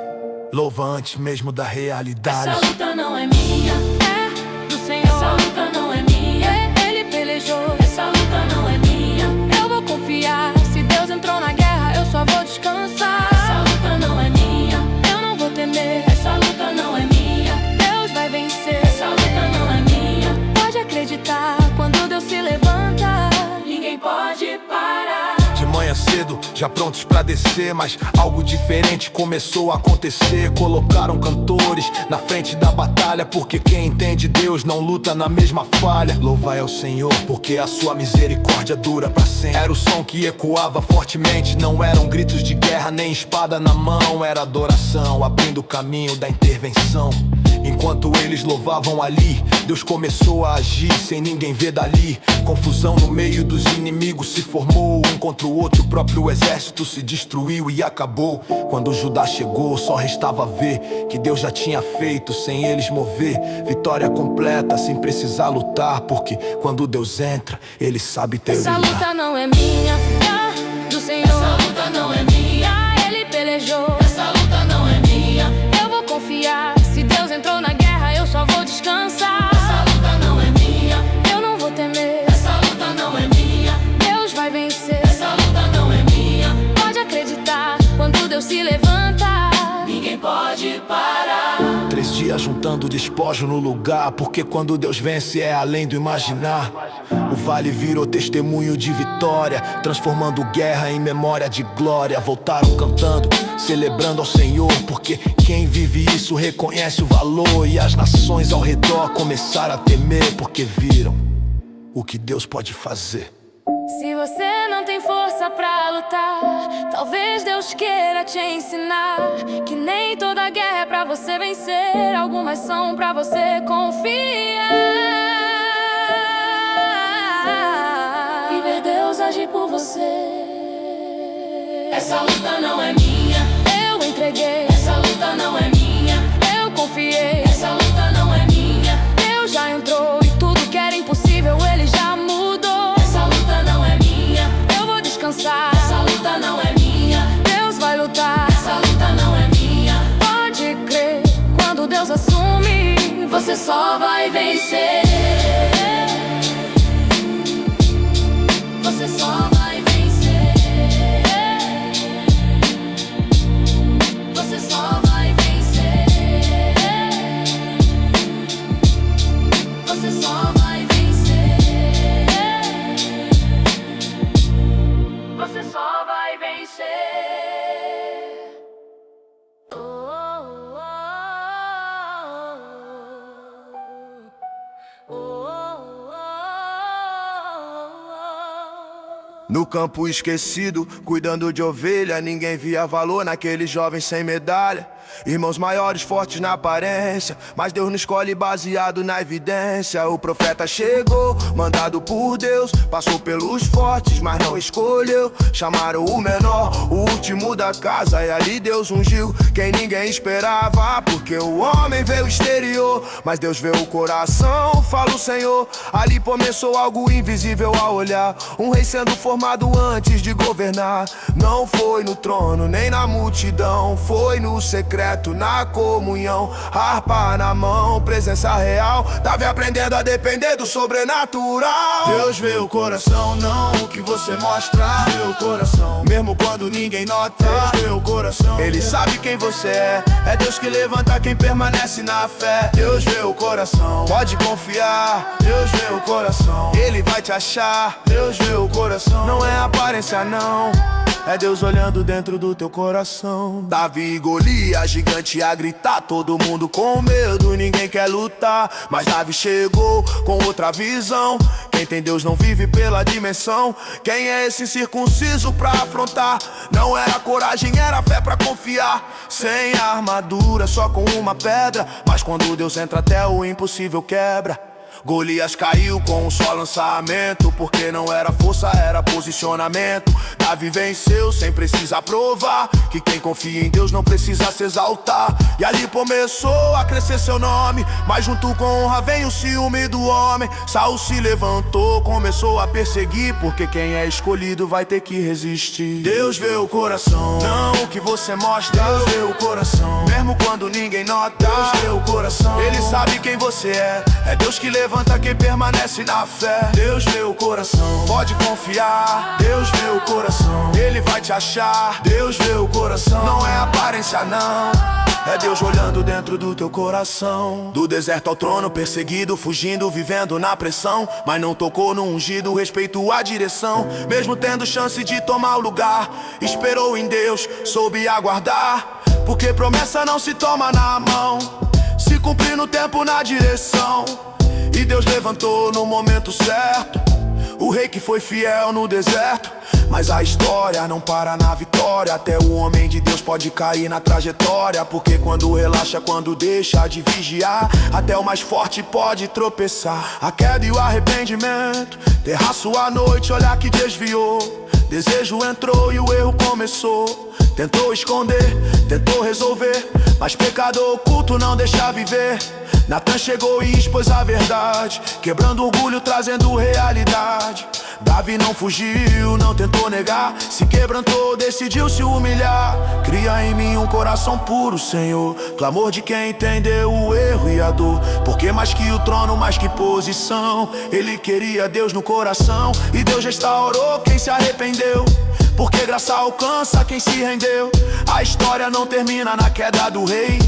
louva antes mesmo da realidade. Essa luta não é minha, é do Senhor. Essa luta não é minha, Ele pelejou. Essa luta não é minha, eu vou confiar. Se Deus entrou na guerra, eu só vou descansar. Essa luta não é minha, eu não vou temer. Essa luta não é minha, Deus vai vencer. Essa luta não é minha, pode acreditar. Quando Deus se levanta, ninguém pode parar. De manhã cedo, já prontos pra descer, mas algo diferente começou a acontecer. Colocaram cantores na frente da batalha, porque quem entende Deus não luta na mesma falha. Louvai ao Senhor, porque a sua misericórdia dura pra sempre. Era o som que ecoava fortemente, não eram gritos de guerra nem espada na mão. Era adoração, abrindo o caminho da intervenção. Enquanto eles louvavam ali, Deus começou a agir sem ninguém ver dali. Confusão no meio dos inimigos se formou, um contra o outro, o próprio exército se destruiu e acabou. Quando Judá chegou, só restava ver que Deus já tinha feito sem eles mover. Vitória completa, sem precisar lutar, porque quando Deus entra, Ele sabe terminar. Essa luta não é minha, é do Senhor. Essa luta não é minha, Ele pelejou. Essa luta não é minha, eu vou confiar. Se Deus entrou na guerra, eu só vou descansar. Essa luta não é minha, eu não vou temer. Essa luta não é minha, Deus vai vencer. Essa luta não é minha, pode acreditar. Quando Deus se levanta, ninguém pode parar. 3 dias juntando despojo no lugar, porque quando Deus vence é além do imaginar. O vale virou testemunho de vitória, transformando guerra em memória de glória. Voltaram cantando, celebrando ao Senhor, porque quem vive isso reconhece o valor. E as nações ao redor começaram a temer, porque viram o que Deus pode fazer. Se você não tem força pra lutar, talvez Deus queira te ensinar que nem toda guerra é pra você vencer. Algumas são pra você confiar. você. Essa luta não é minha, Eu entreguei. essa luta não é minha, Eu confiei. essa luta não é minha, Deus já entrou e tudo que era impossível Ele já mudou. essa luta não é minha, Eu vou descansar. essa luta não é minha, Deus vai lutar. essa luta não é minha. Pode crer, quando Deus assume, Você só vai vencer. Você só vai vencer. Você só vai vencer. Você só vai vencer. Você só vai vencer. No campo esquecido, cuidando de ovelha, ninguém via valor naquele jovem sem medalha. Irmãos maiores, fortes na aparência, mas Deus não escolhe baseado na evidência. O profeta chegou, mandado por Deus, passou pelos fortes, mas não escolheu. Chamaram o menor, o último da casa, e ali Deus ungiu quem ninguém esperava, porque o homem vê o exterior, mas Deus vê o coração, fala o Senhor. Ali começou algo invisível a olhar, um rei sendo formado antes de governar. Não foi no trono, nem na multidão, foi no secreto, na comunhão, harpa na mão, presença real. Davi aprendendo a depender do sobrenatural. Deus vê o coração, não o que você mostra. Vê o coração, mesmo quando ninguém nota. Deus vê o coração, Ele sabe quem você é. É Deus que levanta quem permanece na fé. Deus vê o coração, pode confiar. Deus vê o coração, Ele vai te achar. Deus vê o coração, não é aparência não, é Deus olhando dentro do teu coração. Davi e Golias, gigante a gritar, todo mundo com medo, ninguém quer lutar. Mas Davi chegou com outra visão. Quem tem Deus não vive pela dimensão. Quem é esse circunciso pra afrontar? Não era coragem, era fé pra confiar. Sem armadura, só com uma pedra, mas quando Deus entra até o impossível quebra. Golias caiu com um só lançamento, porque não era força, era posicionamento. Davi venceu sem precisar provar que quem confia em Deus não precisa se exaltar. E ali começou a crescer seu nome, mas junto com honra vem o ciúme do homem. Saul se levantou, começou a perseguir, porque quem é escolhido vai ter que resistir. Deus vê o coração, não o que você mostra. Deus vê o coração, mesmo quando ninguém nota. Deus vê o coração, Ele sabe quem você é. É Deus que levanta quem permanece na fé. Deus vê o coração, pode confiar. Deus vê o coração, Ele vai te achar. Deus vê o coração, não é aparência não, é Deus olhando dentro do teu coração. Do deserto ao trono, perseguido, fugindo, vivendo na pressão, mas não tocou no ungido, respeitou a direção. Mesmo tendo chance de tomar o lugar, esperou em Deus, soube aguardar. Porque promessa não se toma na mão, se cumprir no tempo, na direção. E Deus levantou no momento certo o rei que foi fiel no deserto. Mas a história não para na vitória, até o homem de Deus pode cair na trajetória. Porque quando relaxa, quando deixa de vigiar, até o mais forte pode tropeçar. A queda e o arrependimento, terraço à noite, olhar que desviou. Desejo entrou e o erro começou. Tentou esconder, tentou resolver, mas pecado oculto não deixa viver. Natan chegou e expôs a verdade, quebrando orgulho, trazendo realidade. Davi não fugiu, não tentou negar, se quebrantou, decidiu se humilhar. Cria em mim um coração puro, Senhor, clamor de quem entendeu o erro e a dor. Porque mais que o trono, mais que posição, ele queria Deus no coração, e Deus restaurou quem se arrependeu. Porque graça alcança quem se rendeu. A história não termina na queda do rei,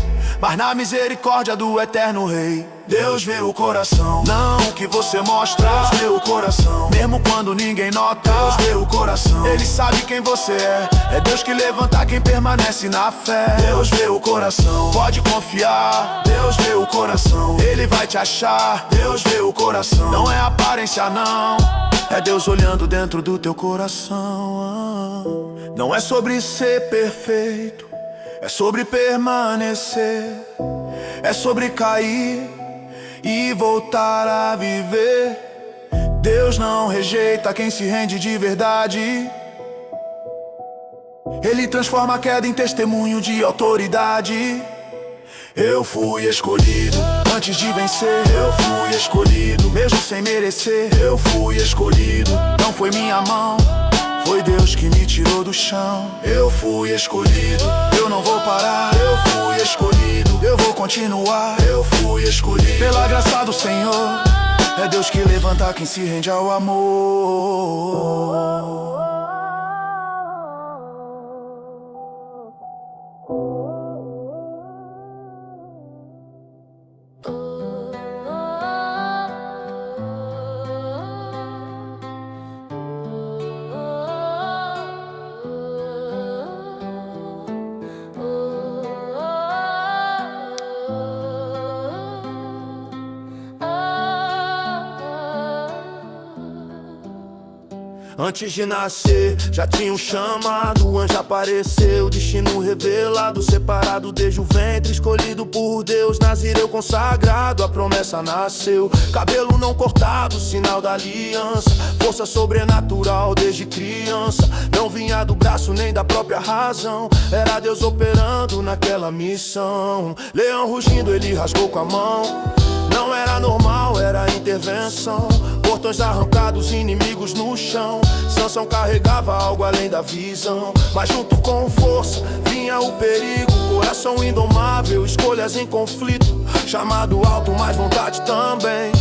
mas na misericórdia do eterno rei. Deus vê o coração, não o que você mostra. Deus vê o coração, mesmo quando ninguém nota. Deus vê o coração, Ele sabe quem você é. É Deus que levanta quem permanece na fé. Deus vê o coração, pode confiar. Deus vê o coração, Ele vai te achar. Deus vê o coração, não é aparência não, é Deus olhando dentro do teu coração. Não é sobre ser perfeito, é sobre permanecer. É sobre cair e voltar a viver. Deus não rejeita quem se rende de verdade. Ele transforma a queda em testemunho de autoridade. Eu fui escolhido antes de vencer. Eu fui escolhido mesmo sem merecer. Eu fui escolhido, não foi minha mão, foi Deus que me tirou do chão. Eu fui escolhido, eu não vou parar. Eu fui escolhido, eu vou continuar. Eu fui escolhido pela graça do Senhor. É Deus que levanta quem se rende ao amor. Antes de nascer, já tinha um chamado. O anjo apareceu, destino revelado. Separado desde o ventre, escolhido por Deus. Nazireu consagrado, a promessa nasceu. Cabelo não cortado, sinal da aliança. Força sobrenatural desde criança. Não vinha do braço nem da própria razão. Era Deus operando naquela missão. Leão rugindo, ele rasgou com a mão. Não era normal, era intervenção. Portões arrancados, inimigos no chão. Sansão carregava algo além da visão. Mas junto com força vinha o perigo. Coração indomável, escolhas em conflito. Chamado alto, mas vontade também.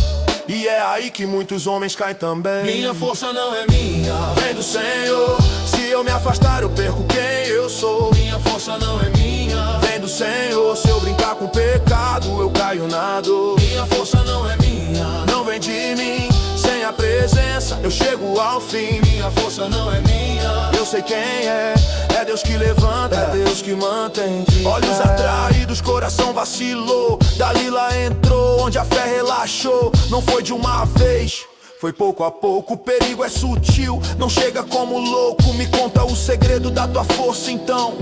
E é aí que muitos homens caem também. Minha força não é minha, vem do Senhor. Se eu me afastar eu perco quem eu sou. Minha força não é minha, vem do Senhor. Se eu brincar com o pecado eu caio na dor. Minha força não é minha, não vem de mim. Sem a presença eu chego ao fim. Minha força não é minha, eu sei quem é Deus que levanta, é Deus que mantém. Olhos atraídos, coração vacilou. Dalila entrou onde a fé relaxou. Não foi de uma vez, foi pouco a pouco. O perigo é sutil, não chega como louco. Me conta o segredo da tua força então.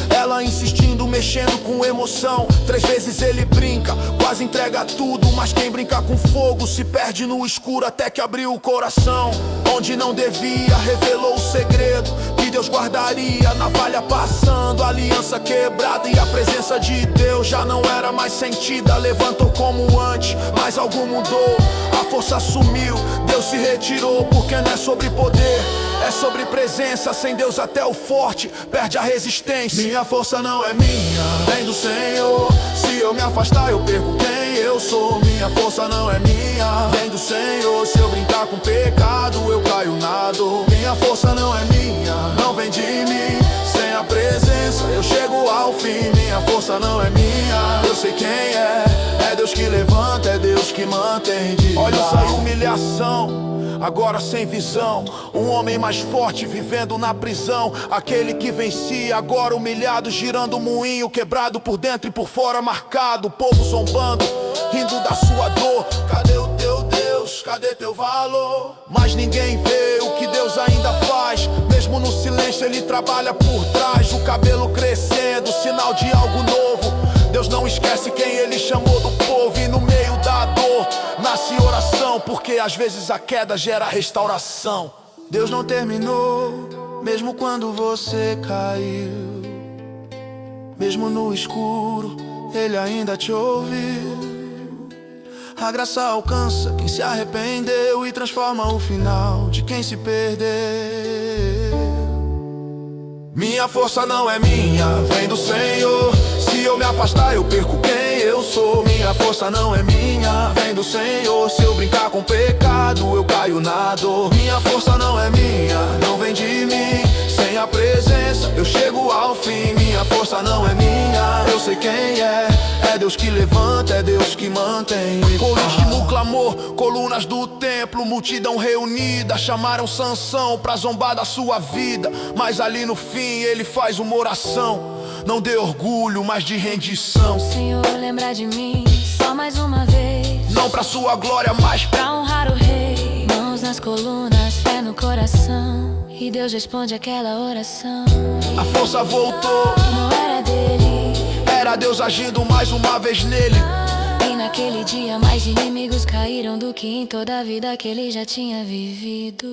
Ela insistindo, mexendo com emoção. 3 vezes ele brinca, quase entrega tudo. Mas quem brinca com fogo se perde no escuro. Até que abriu o coração onde não devia. Revelou o segredo que Deus guardaria. Navalha passando, aliança quebrada. E a presença de Deus já não era mais sentida. Levantou como antes, mas algo mudou. A força sumiu, Deus se retirou. Porque não é sobre poder, é sobre presença. Sem Deus até o forte perde a resistência. Minha força não é minha, vem do Senhor. Se eu me afastar eu perco quem eu sou. Minha força não é minha, vem do Senhor. Se eu brincar com pecado eu caio na dor. Minha força não é minha, não vem de mim. Sem a presença eu chego ao fim. Minha força não é minha, eu sei quem é Deus que levanta, é Deus que mantém de pé. Olha essa humilhação, agora sem visão. Um homem mais forte vivendo na prisão. Aquele que vencia, agora humilhado. Girando o moinho, quebrado por dentro e por fora marcado. O povo zombando, rindo da sua dor. Cadê o teu Deus? Cadê teu valor? Mas ninguém vê o que Deus ainda faz. Mesmo no silêncio ele trabalha por trás. O cabelo crescendo, sinal de algo novo. Deus não esquece quem ele chamou do povo. E no meio da dor nasce oração, porque às vezes a queda gera restauração. Deus não terminou, mesmo quando você caiu. Mesmo no escuro, ele ainda te ouviu. A graça alcança quem se arrependeu e transforma o final de quem se perdeu. Minha força não é minha, vem do Senhor. Se eu me afastar eu perco quem eu sou. Minha força não é minha, vem do Senhor. Se eu brincar com pecado eu caio na dor. Minha força não é minha, não vem de mim. Sem a presença eu chego ao fim. Minha força não é minha, eu sei quem é Deus que levanta, é Deus que mantém. Coriste no clamor, colunas do templo. Multidão reunida, chamaram Sansão pra zombar da sua vida. Mas ali no fim ele faz uma oração, não de orgulho, mas de rendição. Senhor, lembra de mim só mais uma vez. Não pra sua glória, mas pra honrar o rei. Mãos nas colunas, fé no coração. E Deus responde aquela oração. A força voltou, não era dele, era Deus agindo mais uma vez nele. E naquele dia mais inimigos caíram do que em toda a vida que ele já tinha vivido.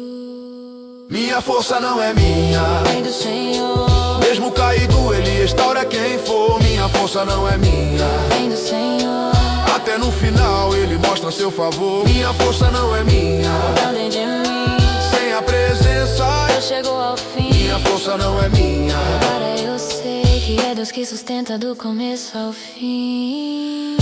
Minha força não é minha, Vem do Senhor. mesmo caído ele restaura quem for. Minha força não é minha, Vem do Senhor. até no final ele mostra seu favor. Minha força não é minha, Andem de mim, sem a presença Deus chegou ao fim. minha força não é minha. Agora eu sei que é Deus que sustenta do começo ao fim.